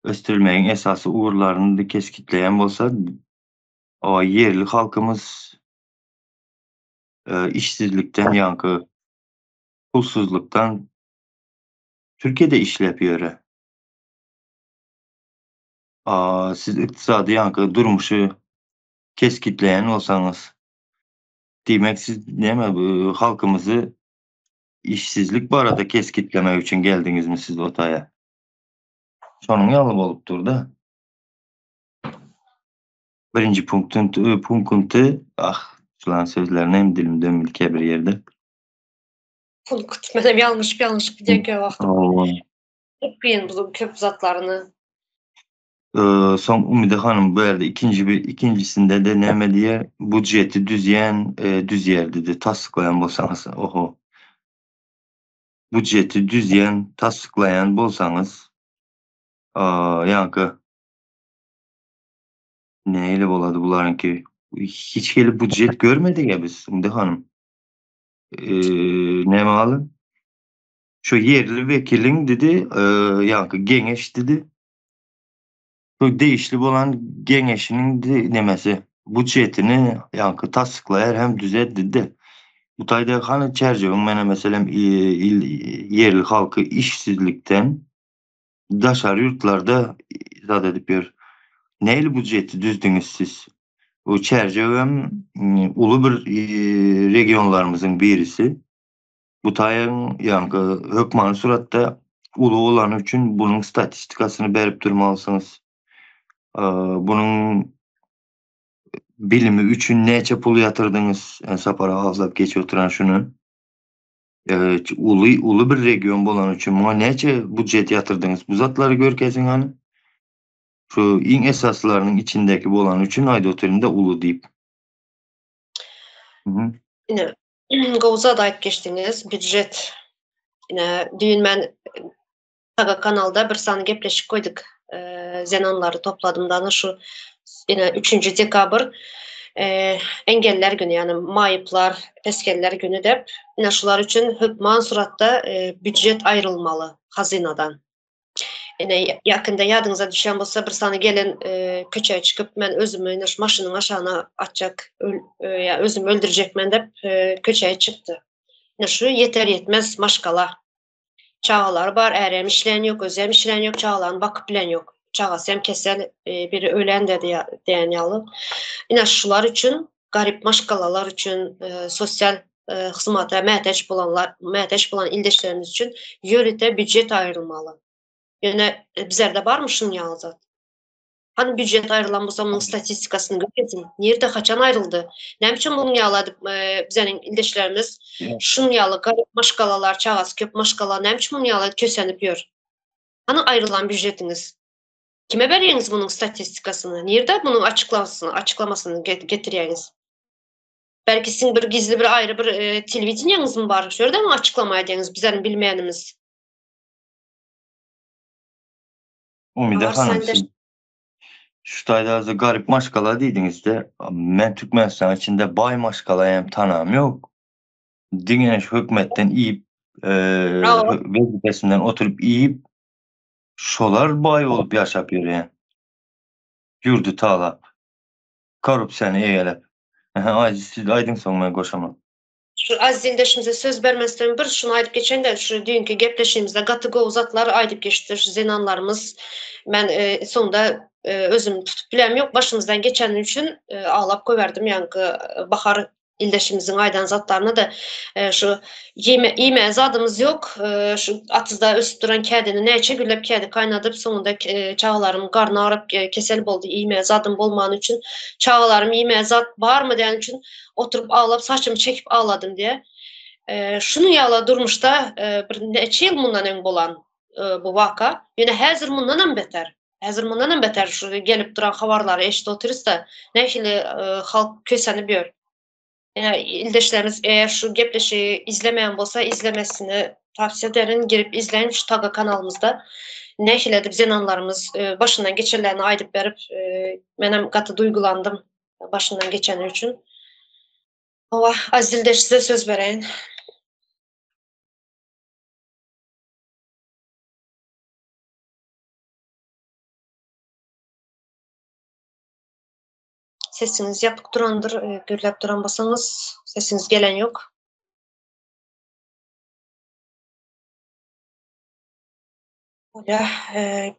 östürülmeyin esası uğurlarını da keskitleyen bolsa o yerli halkımız işsizlikten yankı pulsuzluktan Türkiye'de işlepiyor. Siz iktisadi yankı durmuşu keskitleyen olsanız demek siz ne mi bu halkımızı işsizlik bu arada keskitlemek için geldiniz mi siz otaya? Sonun yalı olup durdu. Birinci punktu şulan sözlerine hem dilim dönmedi bir yerde. Punkt. Benim yanlış bir diye vaktim. Çok kıyın bu köp zatlarını. Son Umide Hanım bu yerde ikincisinde de neme diye budjeti düz yer dedi. Tasdiklayan bolsanız oho. Budjeti düzyen tasdiklayan bolsanız yankı neyle boladı buların ki hiç gelip budjet görmedik ya biz Umide Hanım. Ne malı? Şu yerli vekilin dedi yankı gengeş dedi. Bu değişli olan gengeşinin nemesi budjetini yankı tasdiklayar hem düzet dedi. Bu tayda hani çerçevin mene mesela yerli halkı işsizlikten daşar yurtlarda izah edip yer. Neyle budjeti düzdünüz siz? O çerçevem ulu bir regionlarımızın birisi. Bu tayın yankı hükman suratta ulu olan için bunun statistikasını berip durmalısınız. Bunun bilimi üçün neçe pul yatırdınız? Sapara ağızlap geçi oturan şunu. Ulu bir region bolan üçün buna neçe budjet yatırdınız? Bu zatları görkezin hani. Şu in esaslarının içindeki bolan üçün ayda otelinde ulu deyip. Yine Govza da ayıp geçtiniz. Budjet. Yine düğün ben Taga kanalda bir sani gepleşik koyduk. Zenonları topladığımdan şu yine 3. dekabr engeller günü yani mayıplar, eskeller günü de yine şular için hükman suratta budjet ayrılmalı hazinadan. Yine yakında yadınıza düşen bolsa bir sani gelin köçeye çıkıp men özümü yine maşının aşağına atacak özümü öldürecekmen de köçeye çıktı. Yine şu yeter yetmez maşkala. Çağalar var, erem işleyen yok, özem işleyen yok, çağalan bakıp bilen yok. Çağasem kesel biri ölen de diyen yalı. Yine şular için, garip maşkalalar için, sosyal hizmete mehteç bulan ildeşlerimiz için yörüte budjet ayrılmalı. Yani bizlerde var mı şunun yalı zaten? Hani budjet ayrılan bu zamanın statistikasını görkezin. Nerede kaçan ayrıldı? Ne biçim bunu yağladı bizlerin ildeşlerimiz? Şun yağlı garip maşkalalar, çağız köp maşkala ne biçim bunu yağladı kösenip yor. Hani ayrılan budjetiniz? Kime veriyorsunuz bunun statistikasını? Nerede bunun açıklamasını getiriyorsunuz? Belki sizin bir gizli bir ayrı bir televizyonunuz mu var? Şöyle mi açıklama ediyorsunuz bizlerin bilmeyenimiz? Umide Var Hanım, sen de siz şu taydazda garip maşkala dediniz de ben Türkmenistan içinde bay maşkalayım tanım yok. Dinleş hükümetten iyip bravo. vazifesinden oturup iyip şolar bay olup yaşap yürüyen. Yurdu talap. Korrupsiyonu eğelep. Aciz siz aydın sonuna koşamam. Şu aziz ildeşimize söz vermezden bir şunu ayıp geçen de şu dünkü gepleşimizde gatıgo uzatlar ayıp geçtir zenanlarımız. Ben sonunda özüm tutup bilem yok. Başımızdan geçen için ağlap koyverdim. Yani Bahar ildeşimizin aydan zatlarına da şu yeme zadımız yok. Şu atızda ösüp duran kedini neçe güllep kedi kaynadıp sonunda çağlarım karnı ağrıp kesel oldu. Yeme zadım bolman için çağlarım yeme zat var mı diyen için oturup ağlap saçımı çekip ağladım diye. Şunu yala durmuş da bir neçe yıl bundan ön bolan bu vaka. Yine hazır bundan beter. Hazır bundan beter şu gelip duran haberleri eşit oturuz da nehili halk köseni biyor. Yani ildeşlerimiz eğer şu gepleşi izlemeyen olsa izlemesini tavsiye ederim. Girip izleyin şu Taga kanalımızda. Nehil edip zenanlarımız başından geçirlerini aydıp verip benim katı duygulandım başından geçen için. Allah aziz ildeş size söz vereyim. Sesiniz yapık durandır, gürlep duran basanız sesiniz gelen yok. Öyle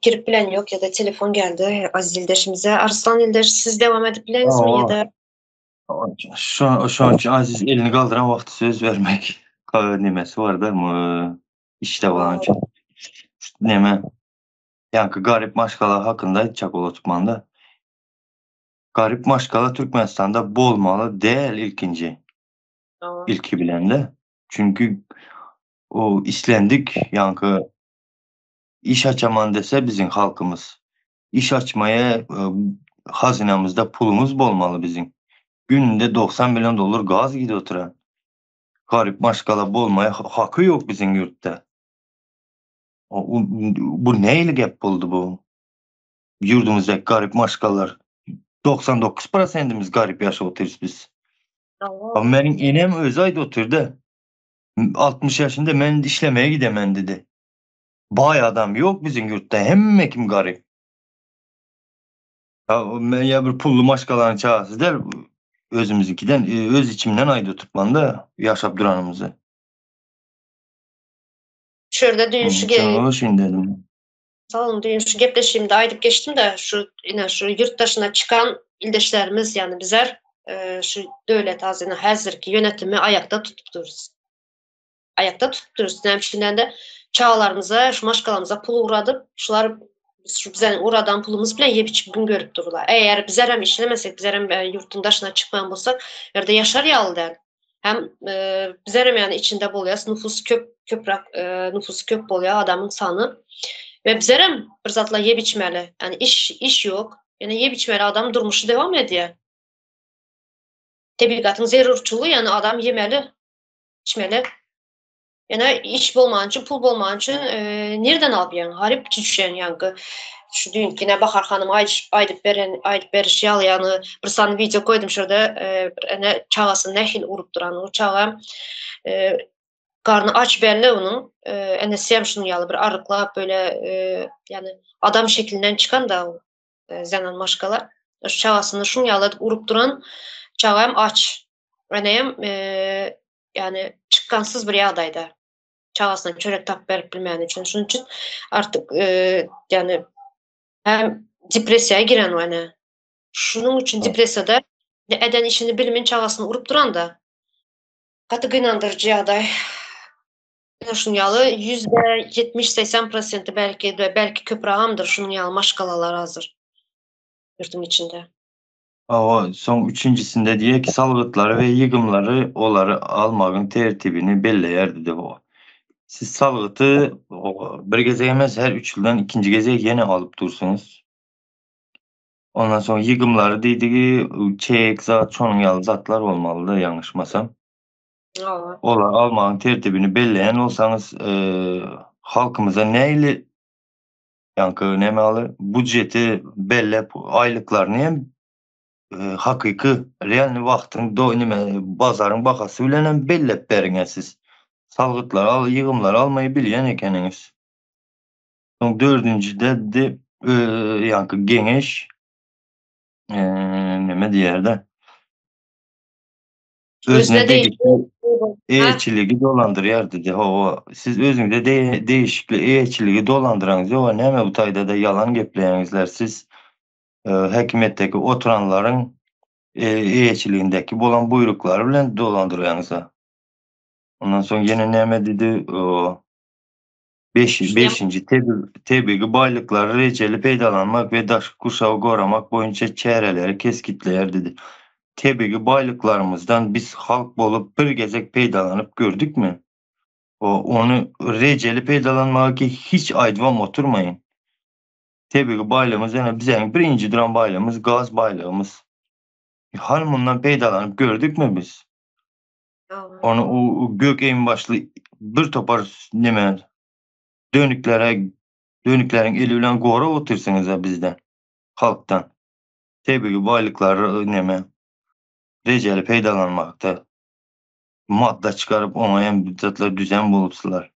girip bilen yok ya da telefon geldi aziz ildeşimize. Arslan ildeş siz devam edip bileniz mi ya da? Şu anki aziz elini kaldıran vakti söz vermek nimesi var da mı? İşte olan için. Neme yankı garip maşkala hakkında çakol tutmanda. Garip maşkala Türkmenistan'da bolmalı değil ilkinci. İlki bilen de. Çünkü o islendik yankı iş açaman dese bizim halkımız. İş açmaya hazinamızda pulumuz bolmalı bizim. Gününde 90 milyon dolar gaz gidiyor oturan. Garip maşkala bolmaya hakkı yok bizim yurtta. Bu neyle gap buldu bu? Yurdumuzdaki garip maşkalar. 99%'imiz garip yaşa oturuz biz. Ama benim enem öz ayda oturdu. 60 yaşında ben işlemeye gidemem dedi. Bay adam yok bizim yurtta. Hem kim garip. Ya bir pullu maşkalarını çağırsız der. Özümüzünkinden, öz içimden ayda tutmanda yaşap duranımızı. Şurada dün şu Şimdi dedim. sağ olun dün şu gepleşimde aydıp geçtim de şu yine şu yurt dışına çıkan ildeşlerimiz yani bizler şu devlet hazine hazır ki yönetimi ayakta tutup dururuz. Ayakta tutup dururuz. Nemşinden de çağlarımıza, şu maşkalarımıza pul uğradıp şular şu bize uğradan pulumuz bile yep içip gün görüp dururlar. Eğer bizler hem işlemesek, bizler hem yurtun dışına çıkmayan bulsak, yerde yaşar yalıdan. Hem bizler hem yani içinde boluyoruz, nüfus köprak, nüfus köp boluyor adamın sanı. Ve bizler hem bir zatla yep içmeli. Yani iş yok. Yani yep içmeli adam durmuşu devam ediyor. Tebligatın zerurçuluğu yani adam yemeli, içmeli. Yani iş bolman için, pul bolman için nereden albiyan? Harip düşen yankı. Şu dünkine Bahar Hanım aydıp beriş yalıyanı bir sani video koydum şurada çağası nehil urup duran o çağa karnı aç belli onun enesiyem şunu yalı bir arıkla böyle yani adam şeklinden çıkan da o zenan maşkalar şu çağasını şunu yaladıp urup duran çağam aç eneyem yani çıkansız bir yağdaydı çağasına çörek tap verip bilmeyen için. Şunun için artık yani hem depresyaya giren o hani. Şunun için depresiyada eden işini bilimin çağasını urup duran da katı inandırıcı aday. Şunun yalı %70-80% belki köprağımdır şunun yalı maşkalalar hazır. Yurtun içinde. Ama son üçüncüsünde diye ki salgıtları ve yığımları onları almağın tertibini belleyer dedi bu. Siz salgıtı bir geze emez her 3 yıldan ikinci geze yine alıp dursunuz. Ondan sonra yığımları deydi çek zat şonun ýaly zatlar bolmalydy ýangyşmasam. Aa, Olar almanyň tertibini belleýän bolsaňyz halkymyza näili ýanky näme budjeti bellep aýlyklaryny hem hakyky realny wagtyň bazaryň bahasy bilen hem bellep beriňiz siz. Salgytlar ýygymlar almaý bilýän ekeniňiz. Soň 4-nji ýanky geňeş neme diýerdi? Özüne eýçiligi dolandyrýar dedi. Howa siz özüňizde değişikli eýçiligi dolandyraňyz ýok, näme bu taýda da ýalan gepleýäňizler. Siz häkimetdeki oturanlaryň eýçiligindäki bolan buýruklary bilen dolandyrýaňyz. Ondan soň ýene näme dedi? 5-nji tebigi baýlyklary rejeli peýdalanmak we daşky kuşagy goramak boýunça çäreleri keskitleýär dedi. Tebigi baýlyklarymyzdan biz halk bolup bir gezek peýdalanyp gördükmi? Onu rejeli peýdalanmaga hiç aýdwam oturmaýyn. Tebigi baýlygymyz ýene biziň birinji duran baýlygymyz gaz baýlygymyz. Hal mundan peýdalanyp gördükmi biz? Onu o gök eň başly bir topar neme dönükleriň eli bilen gorap otursaňyz bizden, halktan. Tebigi baýlyklary neme rejeli peýdalanmakda madda çıkarıp ona hem bütçetler düzen bulupsular.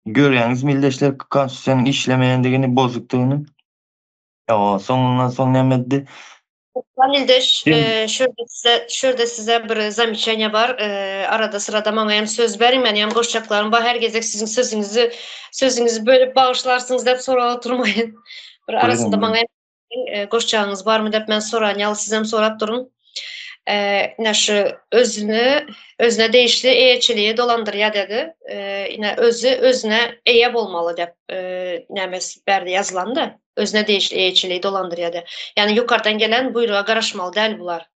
Görýäňiz milletler konstitusiýanyň işlemeýändigini, bozukdygyny. Soňundan soň näme? Ildeş, şurada size bir zamyçanya var. Arada sırada bana hem söz verin, ben hem goşçaklarım var. Her gezek sizin sözünüzü böyle bağışlarsınız dep sonra oturmayın. Bir arasında bana hem goşçağınız var mı dep ben soran, ýaly siz hem sorap durun. Naşı özüne değişli eýçiligi dolandyrýar dedi. Yine özüne eýe bolmaly dep nämesi berdi ýazylandy. Özüne değişli eýçiligi dolandyrýar dedi. Yani yukarıdan gelen buyruğa garaşmaly däl bular.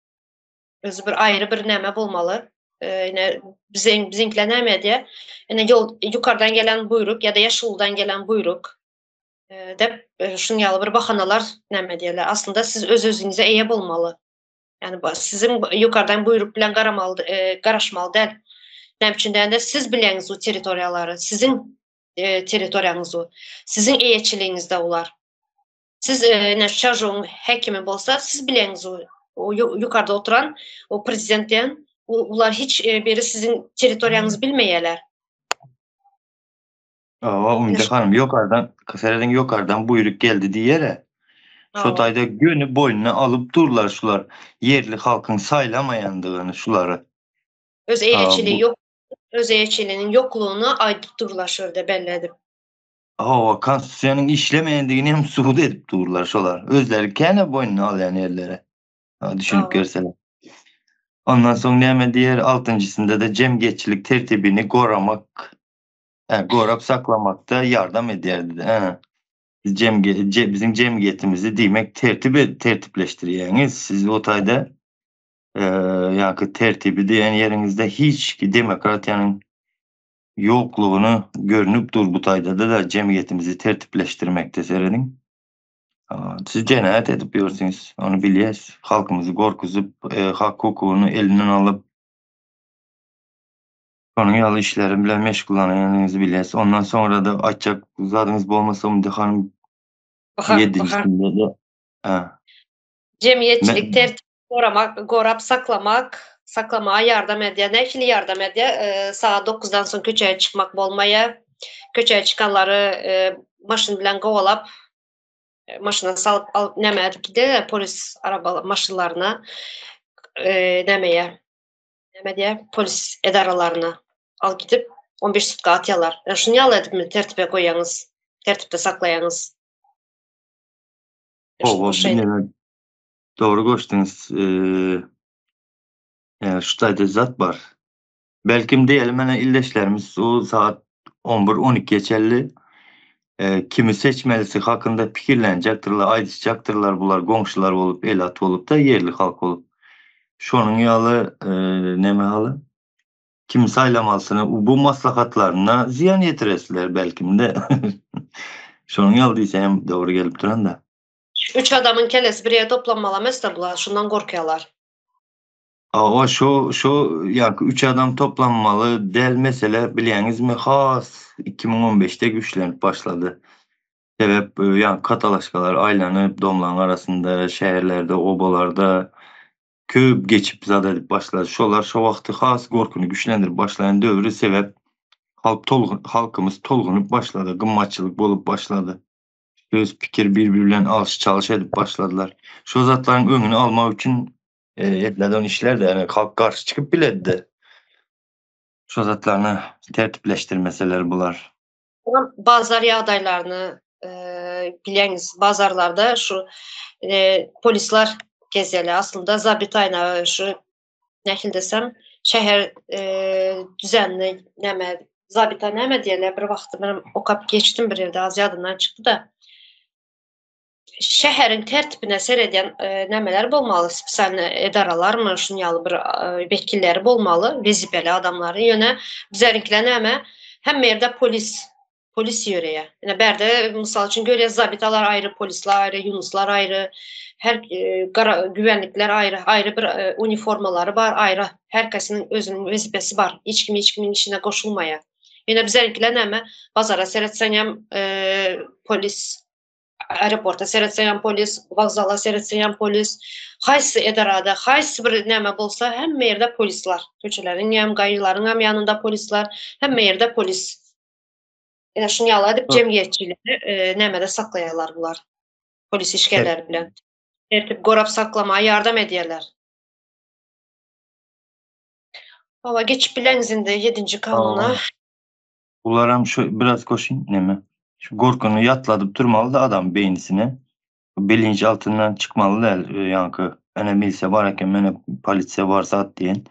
Özü bir ayrı bir näme bolmaly. Yine bizinkler näme diye. Yine yukarıdan gelen buyruk ya da ýaşuldan gelen buyruk dep şuň ýaly bir bahanalar näme diýerler. Aslında siz özüňize eýe bolmaly. Yani sizin yukarıdan buyruk bilen garaşmalı däl. Näme üçin degende siz bileňiz o territoriýalary, sizin territoriýaňyz o. Sizin eýçiligiňizde ular. Siz şarjyň häkimi bolsa, siz bileňiz o yukarıda oturan o prezidentden ular hiç biri sizin territoriýaňyzy bilmeýärler. Ümide hanım yukarıdan buyruk geldi diýere. Şu taýda gönü boynuna alıp durlar şular. Yerli halkın saylamayandygyny şulary. Öz eýçiligi ýok. Öz eýçiliginiň ýoklugyny aýdyp durlar şurada belledip. Konstitusiýanyň işlemeýändigini hem subut edip durlar şolar. Özleri kene boynuna alýan yerlere. Düşünüp görseler. Ondan soň näme diýer 6-njysynda da jemgyýetçilik tertibini goramak, gorap saklamakda ýardam edýär dedi. Bizim cemiyetimizi demek tertipleştirýäňiz. Siz o taýda ýa-ki tertibi diýen ýerinizde hiç ki demokratiýanyň ýoklugyny görünüp dur bu taýda da cemiyetimizi tertipleşdirmekde seredin. Siz jenäýet edip ýörsiňiz, onu bilýäs. Halkymyzy gorkuzyp, hak hukugyny elinden alıp onun ýaly işleri bilen meşgullanýanyňyzy bilýäs. Ondan sonra da açjak zadyňyz bolmasa Umide hanım Cemiyetçilik tertip gorap saklamağa yardım edýär. Näçili yardım edýär? Saat 9-dan soň köçeye çıkmak bolmaýa. Köçeye çıkanları maşyn bilen gowalap maşyna salyp alyp näme edip gidýär polis maşynlaryna näme diýär polis edaralaryna alyp gidip 15 sutka atýarlar. Şuny ýaly edipmi tertipe goýýaňyz, tertipde saklaýaňyz. Doğru goşdyňyz. Şu taýda zat bar. Belkim diýelim mene ildeşlerimiz o saat 11-12 geçerli kimi seçmelisi hakynda pikirlenjekdirler, aýdysjakdyrlar bular goňşular bolup, elat bolup da yerli halk bolup. Şonuň ýaly näme haly? Kim saýlamasyny bu maslahatlaryna ziyan ýetiresler belkim de. Şonuň ýaly diýsem dogry gelip duran da. Üç adamın kellesi bir yere toplanmalamaz da bular. Şundan korkuyorlar. O şu yani 3 adam toplanmalı del mesele bilýäňiz mi? Has 2015'te güçlenip başladı. Sebep yani katalaşkalar aylanyp domlaň arasında, şäherlerde, obalarda köp geçip zat edip başladı. Şolar şo wagty has gorkuny güçlendirip başlayan döwrü sebep halkymız tolgunup başladı. Gymmatçylyk bolup başladı. Söz pikir bir-biri bilen alış çalış edip başladılar. Şo zatlaryň öňüni almak üçin edilen işler de yani halk karşı çıkıp biledi. Şo zatlaryny tertipleşdirmeseler bular. Bazar ýagdaýlaryny bilýäňiz, bazarlarda şu polisler gezýärler. Aslında zabit aýna şu nähil desem şäher düzenli näme zabita näme diýerler bir wagty men okap geçtim bir ýerde az ýadymdan çykdy da. Şäherin tertibine seredýän nämeler bolmaly? Spesialny edaralarmy, şuny ýaly bir wekilleri bolmaly, wezipeli adamlary. Ýöne bizlerinkiler näme? Hemme ýerde polis ýöreýär. Ýene berde mysal üçin görýär zabitalar aýry, polisler aýry, ýunuslar aýry, her güvenlikler aýry bir uniformalary bar, aýry. Herkesiniň özüniň wezipesi bar. Hiç kimin işine goşulmaýar. Ýene bizlerinkiler näme? Bazara seretseň hem polis, aeroporta seretseň hem polis, wagzala seretseň hem polis, haýsy edarada, haýsy bir näme bolsa hemme ýerde polisler. Köçeleriň hem gaýrylaryň hem ýanynda polisler, hemme ýerde polis. Ýene şuny ýaly edip jemgyýetçileri nämede saklaýarlar bular. Polis işgärleri bilen. Tertip gorap saklamağa ýardam edýärler. Baba geçip bileňiz indi 7-nji kanuna. Bular hem şu biraz koşayım neme. Şu gorkuny ýatladyp turmaly da adam beýnisine. Bilinç altından çıkmalı da yankı. Ene milse var eken, mene polisiýa bar zat diýen.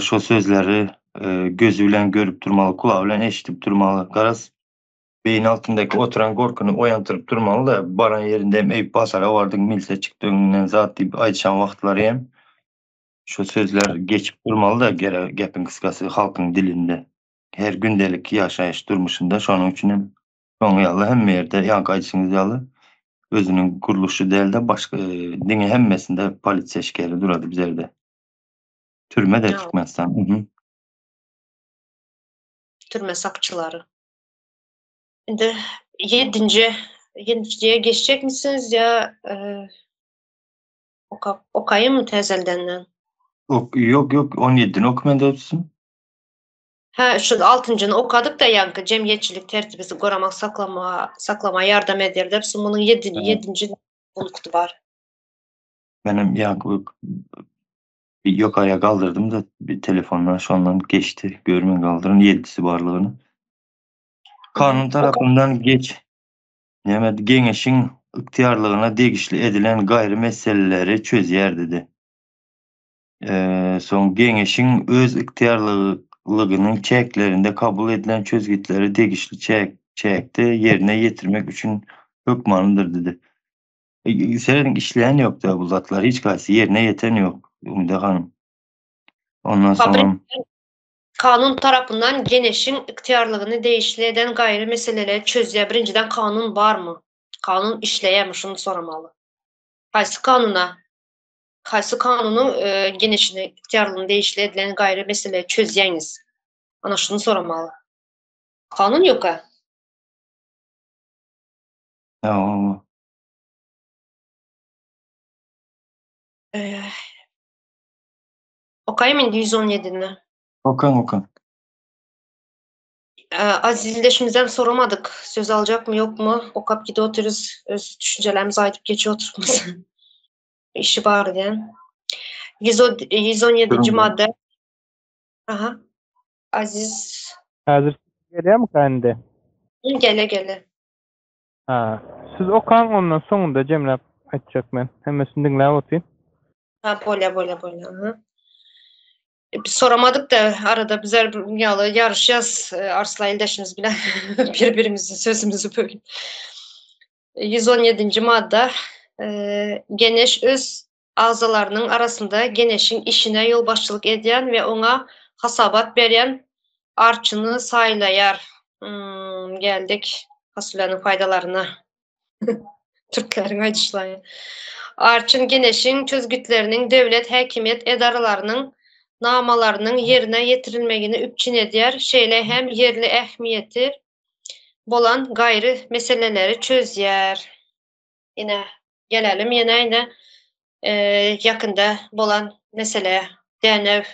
Şo sözleri gözü bilen görüp turmaly, kulağı bilen eşitip turmaly. Garaz beyin altındaky oturan gorkuny oýantyryp turmaly da baran ýerinde hem eýip basara bardyň milse çykdy öňünden zat diýip aýtşan wagtlary hem şo sözler geçip durmaly da gepin kıskasy halkyň dilinde. Her gündelik ýaşaýyş durmuşynda şonuň üçin hem şoň ýaly hemme ýerde ýanky aýtşyňyz ýaly özüniň guruluşy däl de başga diňe hemmesinde polisiýa eşkeri durady bizerde. Türme de Türkmenistan. Türme sakçıları. Şimdi 7-njiye geçecek misiniz ya okayım mı tezelden? Yok 17'ni okumen döpsün. Ha şu 6-njyny okadyk da yankı jemgyýetçilik tertibini goramak saklama ýardam eder dep bunun 7-nji punkty bar. Benim yankı yukarıya kaldırdım da bir telefonla şondan geçti. Görmen kaldırın 7'si barlığını. Kanun tarafından geňeşiň yktyarlygyna degişli edilen gaýry meseleleri çözýär dedi. Soň geňeşiň öz yktyarlygynyň çeklerinde kabul edilen çözgitleri degişli çekde yerine ýetirmek üçin hökmandyr dedi. Senin işleyen yok da bu zatlar hiç kaysi yerine yeten yok Ümide Hanım. Ondan sonra kanun tarapyndan geňeşiň yktyarlygyny degişli eden gaýry meseleleri çözýär. Birinciden kanun barmy? Kanun işleýärmi? Şunu soramaly. Haýsy kanunyň geňeşini yktyarlygyny degişli edilen gaýry meseleleri çözýäňiz? Ana şunu soramaly. Kanun ýok-a? Okaýym indi 117-ni. Okan. Aziz ildeşimizden soramadık. Söz alacak mı yok mu? Okap gide otururuz. Öz düşüncelerimizi aytıp geçiyor oturmamız. İşi var diyen. 117. madde. Aha. Aziz. Hazır geliyor mu kendi? Gele. Ha. Siz okan ondan sonunda Cemrep açacak ben. Hemmesini dinleyip oturayım. Ha böyle. Aha. Soramadık da arada bizler yarışacağız Arslan ildeşimiz bilen birbirimizin sözümüzü böyle. 117. madde Geneş öz azalarının arasında Geneş'in işine yolbaşçılık edýän ve ona hasabat berýän arçyny saýlaýar. Geldik fasulyenin faydalarına. Türklerin aytışlayı. Arçın Geneş'in çözgütlerinin devlet häkimiyet edaralarının namalarının yerine yetirilmegini üpçün edýär. Şeýle hem yerli ähmiýeti bolan gaýry meseleleri çözýär. Ine gelelim ýene yakında bolan mesele Denev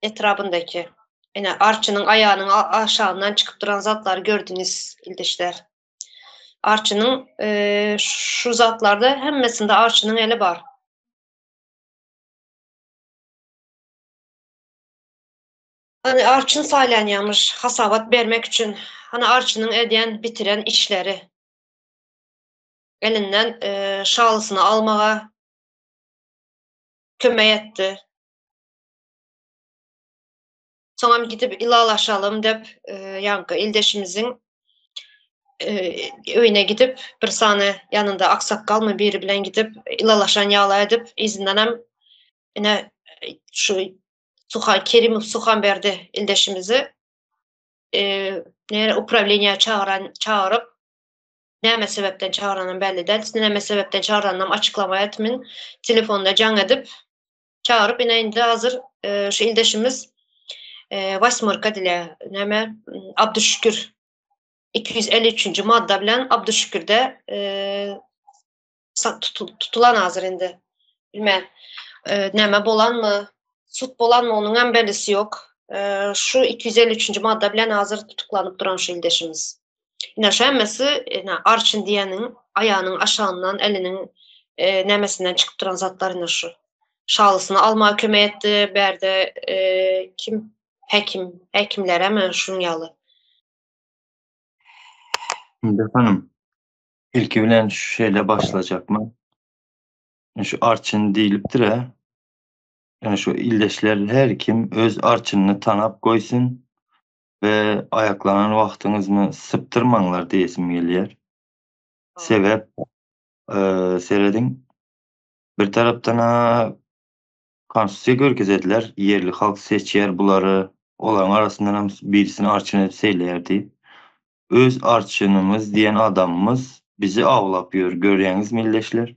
etrabındaki ine arçının ayağının aşağından çıkıp duran zatları gördünüz ildeşler. Arçının şu zatlarda hemmesinde arçının eli var. Hani arçın saylanyamış hasabat vermek için hani arçının ediyen bitiren işleri elinden şalısını almağa kömek etti. Sonra gidip ilalaşalım dep yankı ildeşimizin öyüne gidip bir sany yanında aksakkal mı biri bilen gidip ilalaşan ýala edip izinden hem yine şu Kerimov Suhanberdi ildeşimizi nere upravleniýa çağırıp näme sebepden çağıranyn belli däl. Näme sebepden çağıranynam açıklama etmin. Telefonda jaň edip çağırıp indi hazır şu ildeşimiz Vasmırka dile näme Abdüşşükür 253. madda bilen Abdüşşükürde tutulan hazır indi. Bilmem näme bolanmy, sut bolanmy onuň hem belisi yok. Şu 253. madda bilen hazır tutuklanyp duran şu ildeşimiz. Ine şu hemmesi arçın diýeniň ayağının aşağından elinin nämesinden çıkıp duran zatlar ine şu. Şalysyny almağa kömek etdi, berde kim hekimlere mi şun ýaly. Şimdi efendim ilki bilen şu şeyle başlayacak mı? Şu arçın deyilipdir ha. Yani şu ildeşler her kim öz arçınını tanap koysun ve ayaklanan vaxtınızmı sıptırmanlar diyesim gelýär. Sebep seredin bir tarapdan konstitusiýa görkezediler. Yerli halk seçýär bulary. Olaň arasyndan hem birisini arçyn edip seýleýärdi. Öz arçynymyz diýen adamymız bizi awlap ýör. Görýäňiz milletler.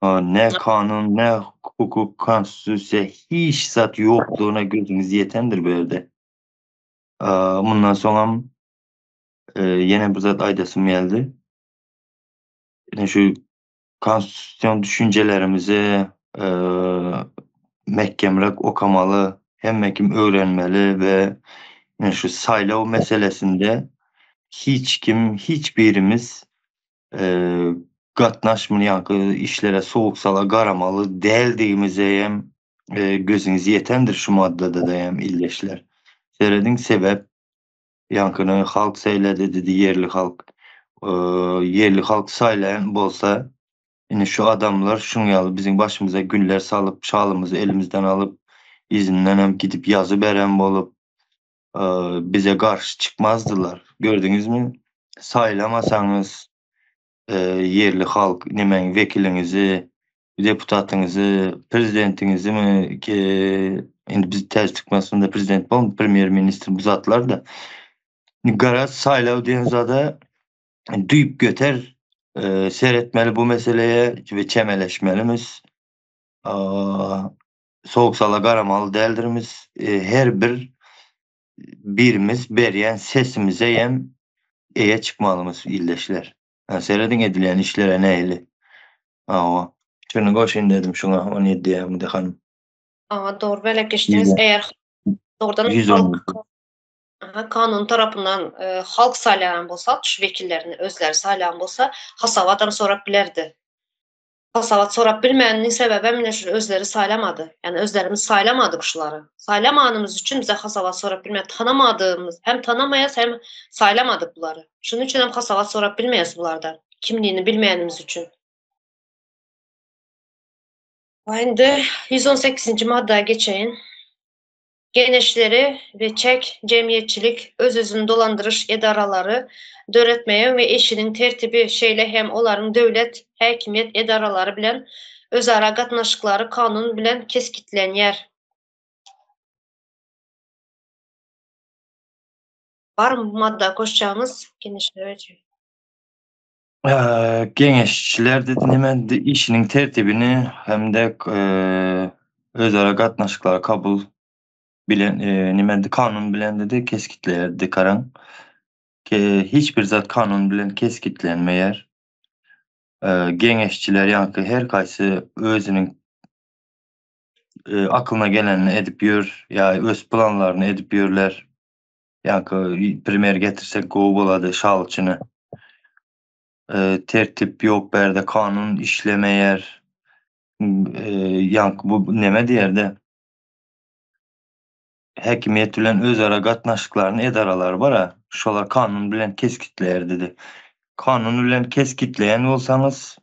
Ne kanun, ne hukuk, konstitusiýa hiç zat ýoklugyna gözüňiz ýetendir bu ýerde. Bundan soňam ýene bir zat aýdasym geldi. Şu konstitusiýon düşüncelerimizi mehkemrek okamaly, hemmekim öwrenmeli ve şu saýlaw meselesinde hiç kim, hiçbirimiz gatnaşmaýan işlere soğuksala garamaly däldigimize hem gözüňiz ýetendir şu maddada da hem ildeşler. Seredin sebep ýankyny halk seýledi dedi yerli halk. Yerli halk saýlayan bolsa ine şu adamlar şuň ýaly biziň başymyza günler salyp şalymyzy elimizden alıp izinden hem gidip yazı beren bolup bize karşı çıkmazdılar. Gördüňizmi? Saýlamasaňyz yerli halk nemeň vekilinizi, deputatyňyzy, prezidentinizi mi ki endi biz täze Türkmenistanda prezident bolmady, premier ministr bu zatlar da garaz saýlaw diýen zada duýup göter seretmeli bu meseleýe we çemeleşmelimiz. Soğuksala garamaly däldirimiz. Her birimiz berýän sesimize hem eýe çıkmalymyz ildeşler. Seredin edilen işlere näili? Şunu goşyn dedim şuna 17 ýaşymda hanım. Doğru belek geçtiniz. Eğer doğrudan 110. kanun tarapından halk saýlanan bolsa, şu vekillerini özleri saýlanan bolsa, hasabatdan sorap bilerdi. Hasabat sorap bilmeýäniniň sebebi mine şu özleri saýlamadı. Yani özlerimiz saýlamadyk şulary. Saýlamanymyz üçin bize hasabat sorap bilmeýän tanamadığımız, hem tanamaýas hem saýlamadyk bulary. Şunun üçin hem hasabat sorap bilmeýäs bulardan. Kimliğini bilmeýänimiz üçin. Endi 118. maddaya geçeyin. Geneşleri ve çek cemiyetçilik öz-özünü dolandırış edaralary döretmeýän ve eşinin tertibi şeýle hem olaryň döwlet, häkimiýet edaralary bilen özara gatnaşyklary kanun bilen keskitlenýär. Barmy bu madda koşacağımız? Geneşleri Geňeşçiler dedi nimendi işinin tertibini hem de özara gatnaşyklara kabul bilen nimendi kanun bilen dedi keskitlerdi karan. Hiçbir zat kanun bilen keskitlenmeýär. Geňeşçiler ýa-ni her kaýsy özüniň akylyna gelenini edip ýör, ýa öz planlaryny edip ýörler. Ýa-ni primer getirsek gowy bolady şalçyny. Tertip ýok berde kanun işlemeýär. Ýa-ni bu näme diýerde? Häkimiýet bilen özara gatnaşyklaryny edaralary bar, şolar kanun bilen keskitleýär dedi. Kanun bilen keskitleýän bolsaňyz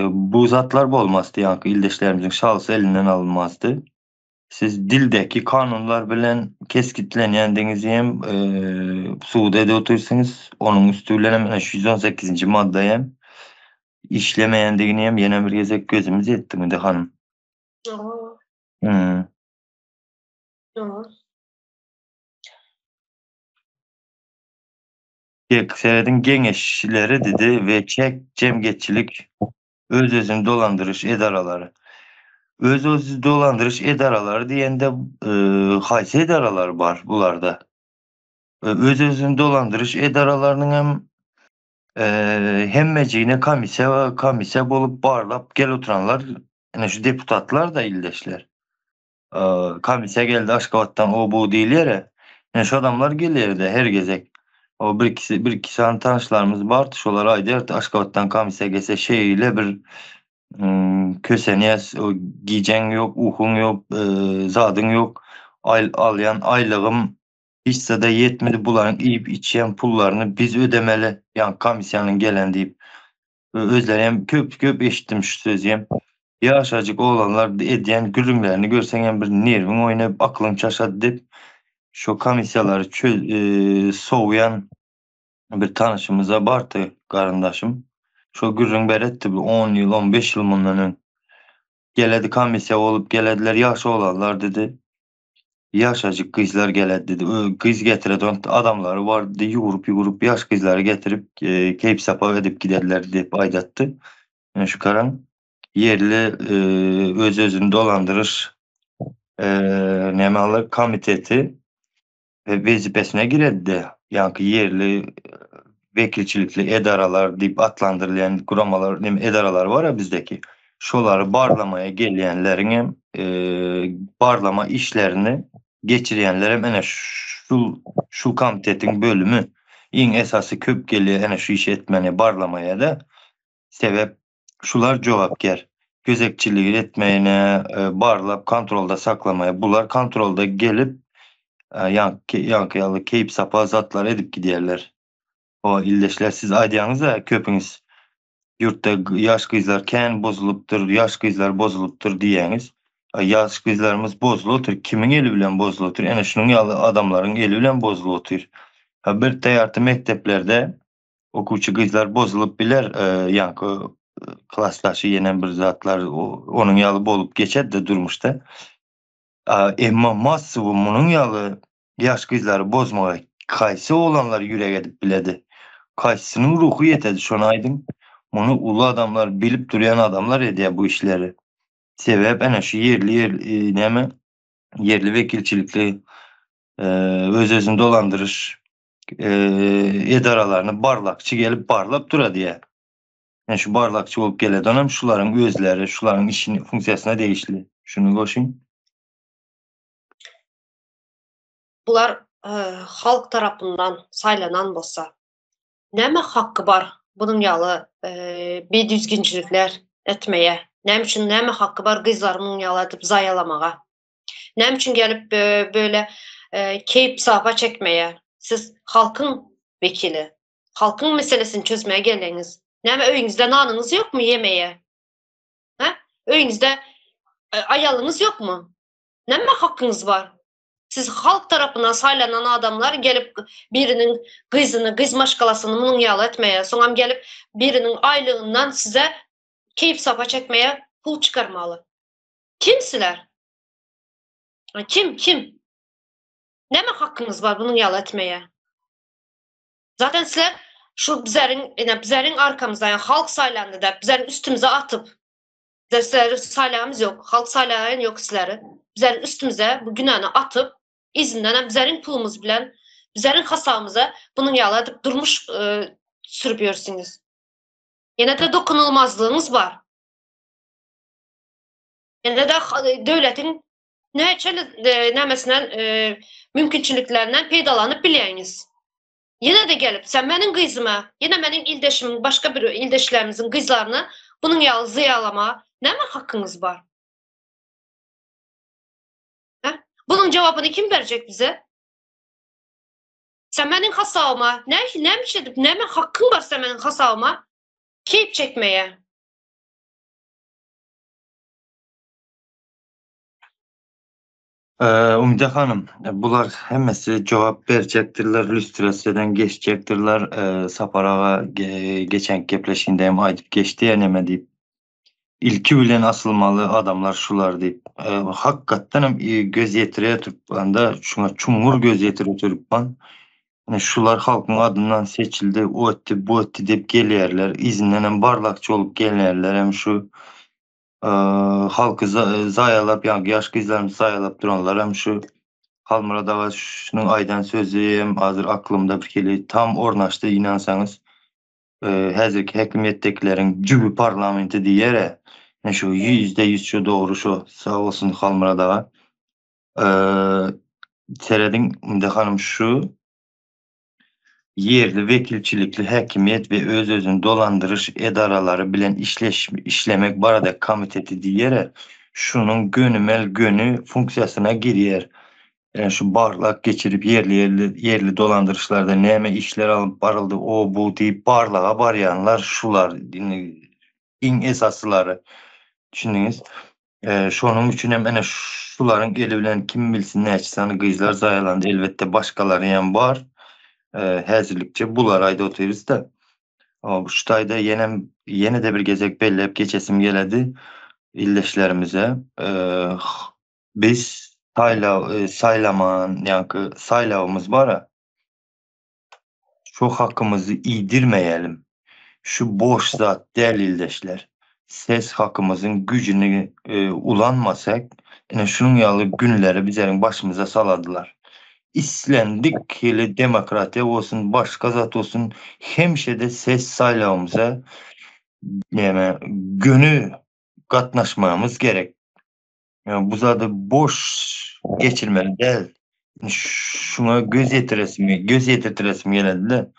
bu zatlar bolmasdy, ýa-ni ildeşlerimiziň şalsy elinden alınmazdy. Siz dildeki kanunlar bilen keskitlenýändiňizi hem suwda edip otursaňyz, onuň üstünden hem 118-nji madda hem işlemeýändigini hem ýene bir gezek gözümiz ýetdi hanım. Aa, aa. Seredin geňeşçileri dedi ve cemgetçilik öz özüni dolandırış edaralary. Öz özü dolandırış edaralary diýende haýsy edaralar bar bularda? Öz özüni dolandırış edaralarynyň hem hemmejine kamise bolup barlap gel oturanlar, ene şu deputatlar da ildeşler. Kamise geldi Aşgabatdan o bu diýilýär. Ene şu adamlar gelýärdi her gezek. O bir iki tanışlarımız bardy, şolar aýdýar Aşgabatdan kamise gelse şeýle bir kösenýäs, o giýjeň ýok, uhuň ýok, zadyň ýok. Alýan aýlygym hissede yetmedi, bularyň iýip içýän pullaryny biz ödemeli. Ýa-ni komisiýanyň gelen diýip. Özleri hem köp eşitdim şu sözü hem. Ýaşajyk oglanlar edýän gürrüňlerini görseň hem bir nerwiň oýnap, aklyň çaşady dep şu komisiýalary sowuyan bir tanışymyza bardy garyndaşym. Şo gürrüň beretdi 10 ýyl, 15 ýyl mundan öň. Geledi komisiýa bolup gelediler, ýaşy oglanlar dedi. Ýaşajyk gyzlar geledi dedi. Gyz getireden adamlary bar dedi. Ýugurup ýaş gyzlary getirip keyip sapa edip gidediler dep aýdatdy. Şu karan yerli öz özüni dolandırış näme komiteti wezipesine giredi. Ýa-ni yerli vekilçilikli edaralar diýip atlandyrylýan guramalar, edaralar bar bizdeki. Şolary barlamaya gelýänleriň hem barlama işlerini geçirýänler hem ene şu komitetiň bölümü iň esasy köp gelýär ene şu işi etmeni barlamaya da sebep şular jogapkär. Gözekçilik etmeyene, barlap kontrolda saklamaya, bular kontrolda gelip yankıyalı keyip sapa zatlar edip gidýärler. O ildeşler siz aýdýaňyz köpüňiz yurtda ýaş gyzlar kän bozulupdyr, ýaş gyzlar bozulupdyr diýeňiz. Ýaş gyzlarymyz bozulupdyr, kimiň eli bilen bozulupdyr? Ene şunuň ýaly adamlaryň eli bilen bozulupdyr. Bir taýarty mekteplerde okuwçy gyzlar bozulup biler, ýa-ni klassdaşy ýene bir zatlar onuň ýaly bolup geçedi durmuşda. Emma massyw munuň ýaly ýaş gyzlary bozmaga kaýsy oglanlar ýürek edip biledi? Kaýsynyň ruhy ýetedi şonu aýdym. Muny ulu adamlar, bilip durýan adamlar edýär bu işleri. Sebep ene şu yerli vekilçilikli öz özüni dolandırış edaralaryny barlakçy gelip barlap durady ýa. Yani şu barlakçı bolup geleden hem şularyň özleri, şularyň işini funksiýasyna değişli. Şunu goşuň. Bular halk tarapyndan saýlanan bolsa, näme hakkı bar bunuň ýaly bedüzgünçilikler etmeýe? Näme hakkı bar gyzlaryň ýaly edip zaýalamaga? Näme üçin gelip böyle keyip sapa çekmeýe? Siz halkyň vekili, halkyň meselesini çözmeye geleniz. Näme öýüňizde nanyňyz ýokmu ýemeýe? Ha? Öýüňizde aýalyňyz ýokmu? Näme hakkyňyz bar? Siz halk tarapyndan saýlanan adamlar gelip biriniň gyzyny, gyz maşgalasyny munuň ýaly etmeýe, soňam gelip biriniň aýlygyndan size keyip sapa çekmeýe pul çykarmaly. Kimsiler? Kim? Näme hakkyňyz bar munuň ýaly etmeýe? Zaten sizler şu bizlerin arkamızdan yani halk saylandı da bizlerin üstümüze atıp sizlerin saylamız yok, halk saylayan yok sizlerin. Bizlerin üstümüze bu günahını atıp izinden bizlerin pulumuz bilen bizlerin hasağımıza bunun yağladıp durmuş sürüyorsunuz. Yine de dokunulmazlığınız var. Yine de devletin mümkünçiliklerinden peydalanıp bileyiniz. Yine de gelip sen benim kızıma, yine benim ildeşimin, başka bir ildeşlerimizin kızlarına bunun zıyalama ne mi hakkınız var? He? Bunun cevabını kim verecek bize? Sen benim hasağıma, ne mi hakkın var sen benim hasağıma? Keyif çekmeye. Umide Hanım, bular hemmesi cevap verecektirler, lüstrasiyeden geçecektirler. Saparağa geçen gepleşindeyim aydıp geçti yeneme deyip. İlki bilen asılmalı adamlar şular deyip. Hakikaten göz yetire turupanda, şuna çumur göz yetire turupan. Yani şular halkın adından seçildi, o etti, bu etti deyip geliyerler. İzinlenen barlakçı olup geliyerler. Hem şu halkı zayalap, yani yaş kızlarımız zayalap duranlar hem şu Halmurada şunun aydan sözü hem hazır aklımda bir keli tam ornaştı inansanız hazırki hükümettekilerin cübü parlamenti diyere yani şu %100 şu doğru şu sağ olsun Halmurada Seredin Hanım şu yerli vekilçilikli hakimiyet ve öz dolandırış edaraları bilen işlemek barada komiteti diyere şunun gönü funksiyasına giriyor. Yani şu barlak geçirip yerli dolandırışlarda neme işler alıp barıldı o bu deyip barlağa baryanlar şular in esasları düşündünüz. Şunun için hemen şuların eli bilen kim bilsin ne açısanı kızlar zayalandı elbette başkaları yan var. Hazırlıkça bular ayda otururuz da. Ama bu şutayda yine de bir gezek belli hep geçesim geledi illeşlerimize. Biz saylaman yankı saylavımız var ya çok hakkımızı iyidirmeyelim. Şu boş zat değerli ildeşler. Ses hakkımızın gücünü ulanmasak yani şunun yalı günleri bizlerin başımıza saladılar. İslendik hele demokratiya olsun başka zat olsun hemşede ses saylavımıza yani gönü katnaşmamız gerek. Yani bu zaten boş geçirmeli değil. Şuna göz yetirtiresim geledi de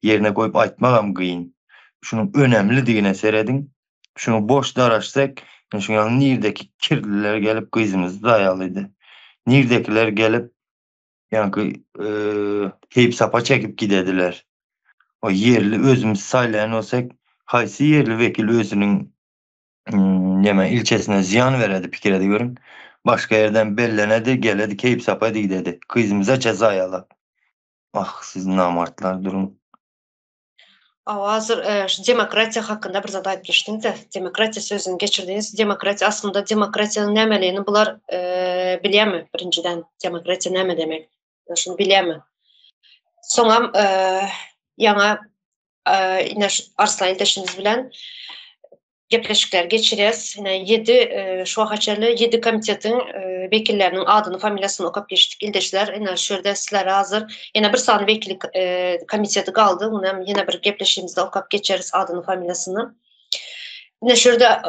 yerine koyup aytmagam kıyın. Şunun önemli diğine seredin. Şunu boş daraşsak yani şuna nirdeki kirliler gelip kızımızı dayalıydı. Nirdekiler gelip yani teyip sapa çekip gidediler. O yerli özümüz saylayan olsak haysi yerli vekil özünün Yeme ilçesine ziyan veredi pikir ediyorum. Başka yerden bellenedi geledi keyip sapaydı gidedi. Kızımıza ceza yala. Ah siz namartlar durun. Hazır şu demokratiya hakkında bir zat ayıp geçtiniz de demokratiya sözünü geçirdiniz. Demokratiya aslında demokratiyanın nemeliğini bular biliyor mu? Birinciden demokratiya neme demek? Şunu biliyor mu? Sonra yana yine Arslan ildeşimiz bilen gepleşikler geçiriyoruz. Yine 7 şu haçarlı 7 komitetin vekillerinin adını, familyasını okuyup geçtik. İldeşler yine şurada sizlere hazır. Yine bir saniye vekili komiteti kaldı. Bunu yine bir gepleşimizde okuyup geçeriz adını, familyasını. Yine şurada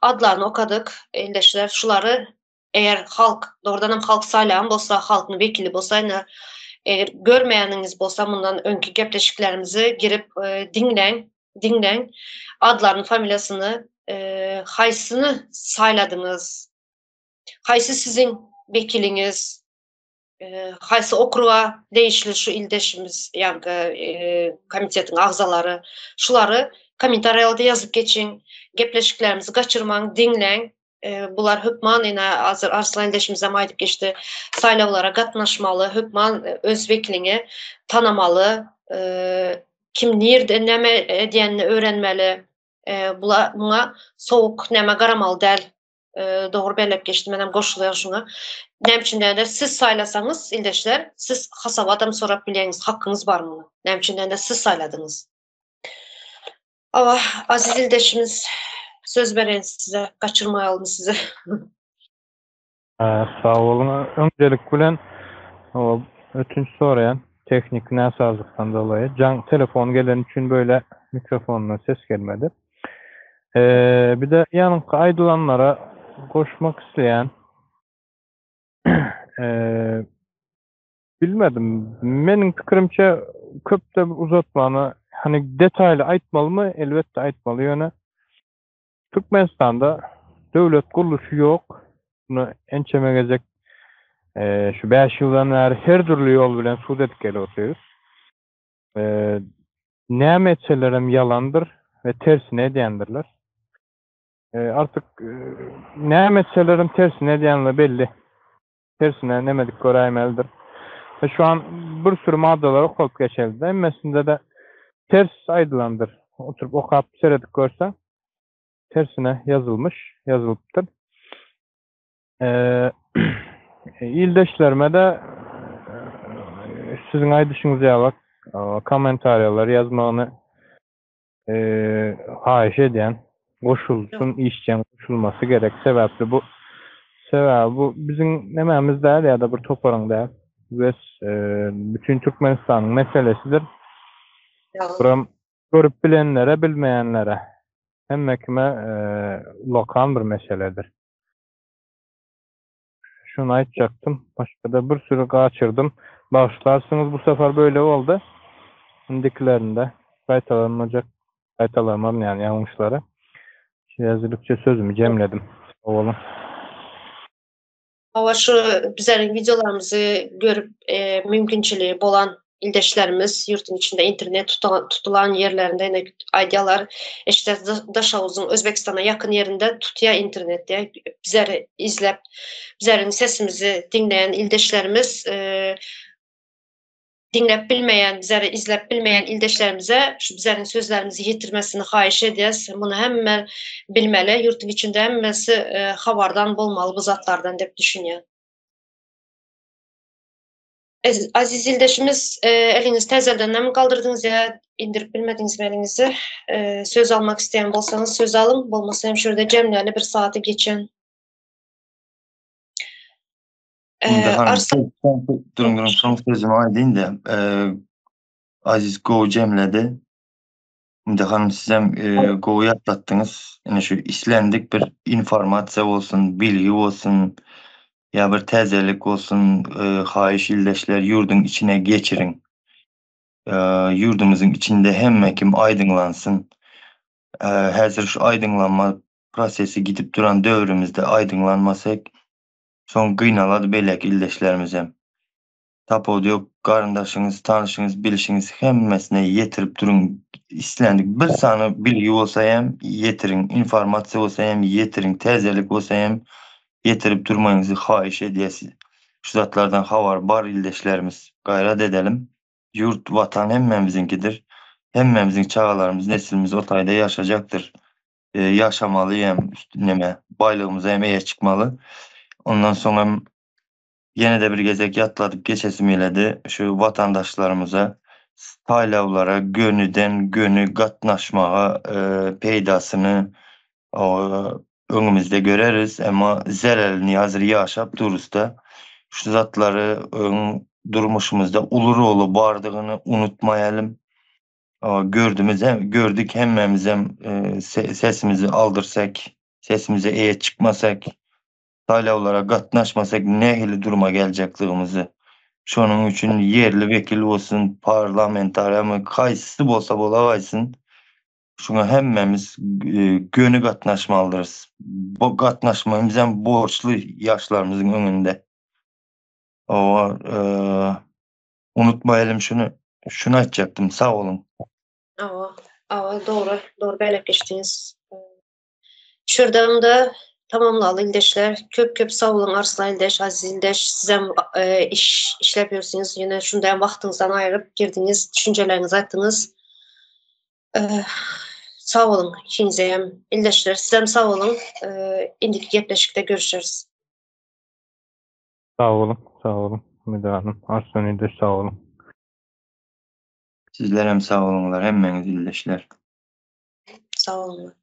adlarını okudık. İldeşler şuları eğer halk, doğrudan hem halk saylayan bolsa, halkın vekili bolsa yine eğer görmeyeniniz bolsa bundan önkü gepleşiklerimizi girip dinleyin. Adlarını, familyasını, haysını sayladınız. Haysı sizin vekiliniz, haysı okruğa değişli şu ildeşimiz, yani komitetin ağzaları, şuları komentariyalda yazıp geçin, gepleşiklerimizi kaçırman, dinleyin. Bular hükman yine hazır Arslan ildeşimize aydıp geçti. Saylavlara katnaşmalı, hükman öz vekilini tanımalı, kim nerede neme diyenini öğrenmeli. Buna soğuk neme qaramalı değil. doğru belep geçti. Menem koşulayan şuna. Nemçinden de siz saylasanız ildeşler, siz hasaba adam sorap bileniz, hakkınız var mı? Nemçinden de siz sayladınız. Ama aziz ildeşimiz söz veren size, kaçırmayalım size. Sağ olun. Öncelik bilen o ötünç sorayan teknik nasazlıktan dolayı can telefon gelen için böyle mikrofonla ses gelmedi. Bir de yanın aydılanlara koşmak isteyen bilmedim. Menin fikrimçe köp de uzatmanı hani detaylı aytmalı mı? Elbette aytmalı yöne. Türkmenistan'da devlet kuruluşu yok. Bunu ençemegecek şu 5 yıldan beri her türlü yol bilen suud edip geliyoruz. Ne etselerim yalandır ve tersine diyendirler. Artık ne etselerim tersine diyenler belli. Tersine nemedik göreymeldir. Ve şu an bir sürü maddeler okuyup geçildi. Emmesinde de ters aydılandır. Oturup okuyup seyredip görsen tersine yazılıptır. İldeşlerime de sizin aydışınıza bak, komentaryalar yazmanı hayiş eden, koşulsun, işçen koşulması gerek. Sebebi bu bizim nememiz değil ya da bir toparın değil. Ve bütün Türkmenistan'ın meselesidir. Buram görüp bilenlere, bilmeyenlere hem kime lokal bir meseledir. Şunu aytacaktım. Başka da bir sürü kaçırdım. Bağışlarsınız, bu sefer böyle oldu. Şimdikilerinde kaytalanmam yani yanlışları. Yazılıkça sözümü cemledim. Sağ olun. Ama şu bizlerin videolarımızı görüp mümkünçiliği bolan ildeşlerimiz yurtun içinde internet tutulan yerlerinde aydiyalar işte Daşavuz'un Özbekistan'a yakın yerinde tutuya internet diye bizleri izlep bizlerin sesimizi dinleyen ildeşlerimiz dinlep bilmeyen, bizleri izlep bilmeyen ildeşlerimize şu bizlerin sözlerimizi yitirmesini hayiş ediyes. Bunu hemen bilmeli. Yurtun içinde hemmesi habardan bolmalı bu zatlardan dep düşünüyor. Aziz ildeşimiz, eliniz tezelden mi kaldırdınız ya indirip bilmediniz mi elinizi? Söz almak isteyen bolsanız söz alın. Bolmasa hem şurada cemlerle bir saati geçin. Durun son sözümü aydın da Aziz Go cemledi. Şimdi hanım sizem Go'yu atlattınız. Yani şu islendik bir informasiya olsun, bilgi olsun, ya bir tezelik olsun, hayiş ildeşler yurdun içine geçirin. Yurdumuzun içinde hem kim aydınlansın. Hazır şu aydınlanma prosesi gidip duran dövrümüzde aydınlanmasak son kıynaladı belki ildeşlerimize. Tapo diyor, karındaşınız, tanışınız, bilişiniz hemmesine yetirip durun. İstendik. Bir sana bilgi olsa hem yetirin, informasiya olsa hem yetirin, tezelik olsa hem yetirip durmayınızı hayiş ediyesi. Şu zatlardan havar bar ildeşlerimiz gayret edelim. Yurt, vatan hemmemizinkidir. Hemmemizin çağalarımız, neslimiz o tayda yaşayacaktır. Yaşamalı hem üstünleme, baylığımıza emeğe çıkmalı. Ondan sonra yine de bir gezek yatladık geçesimiyle de şu vatandaşlarımıza saylavlara gönüden gönü katnaşmağa peydasını önümüzde göreriz ama zerelini hazır yaşap duruz da şu zatları durmuşumuzda uluroğlu bardığını unutmayalım. Gördük hemmemize sesimizi aldırsak, sesimize eğe çıkmasak, saylavlara katnaşmasak nehli duruma gelecekliğimizi. Şunun için yerli vekil olsun, parlamenter mi, kaysı bolsa bolavaysın. Şuna hemmemiz gönü katnaşmalıdırız. Bu katnaşmamızdan borçlu yaşlarımızın önünde. Unutmayalım şunu. Şunu açacaktım. Sağ olun. Doğru belep geçtiniz. Şuradan da tamamlalı ildeşler. Köp sağ olun Arslan ildeş, Aziz ildeş. Size iş işlepiyorsunuz. Yine şundan vaxtınızdan ayırıp girdiniz, düşüncelerinizi attınız. Sağ olun ikinize hem ildeşler. Siz hem sağ olun. İndiki gepleşikte görüşürüz. Sağ olun. Sağ olun. Müdür Hanım. Arslan İldeş sağ olun. Sizler hem sağ olunlar, hemmeniz ildeşler. Sağ olun.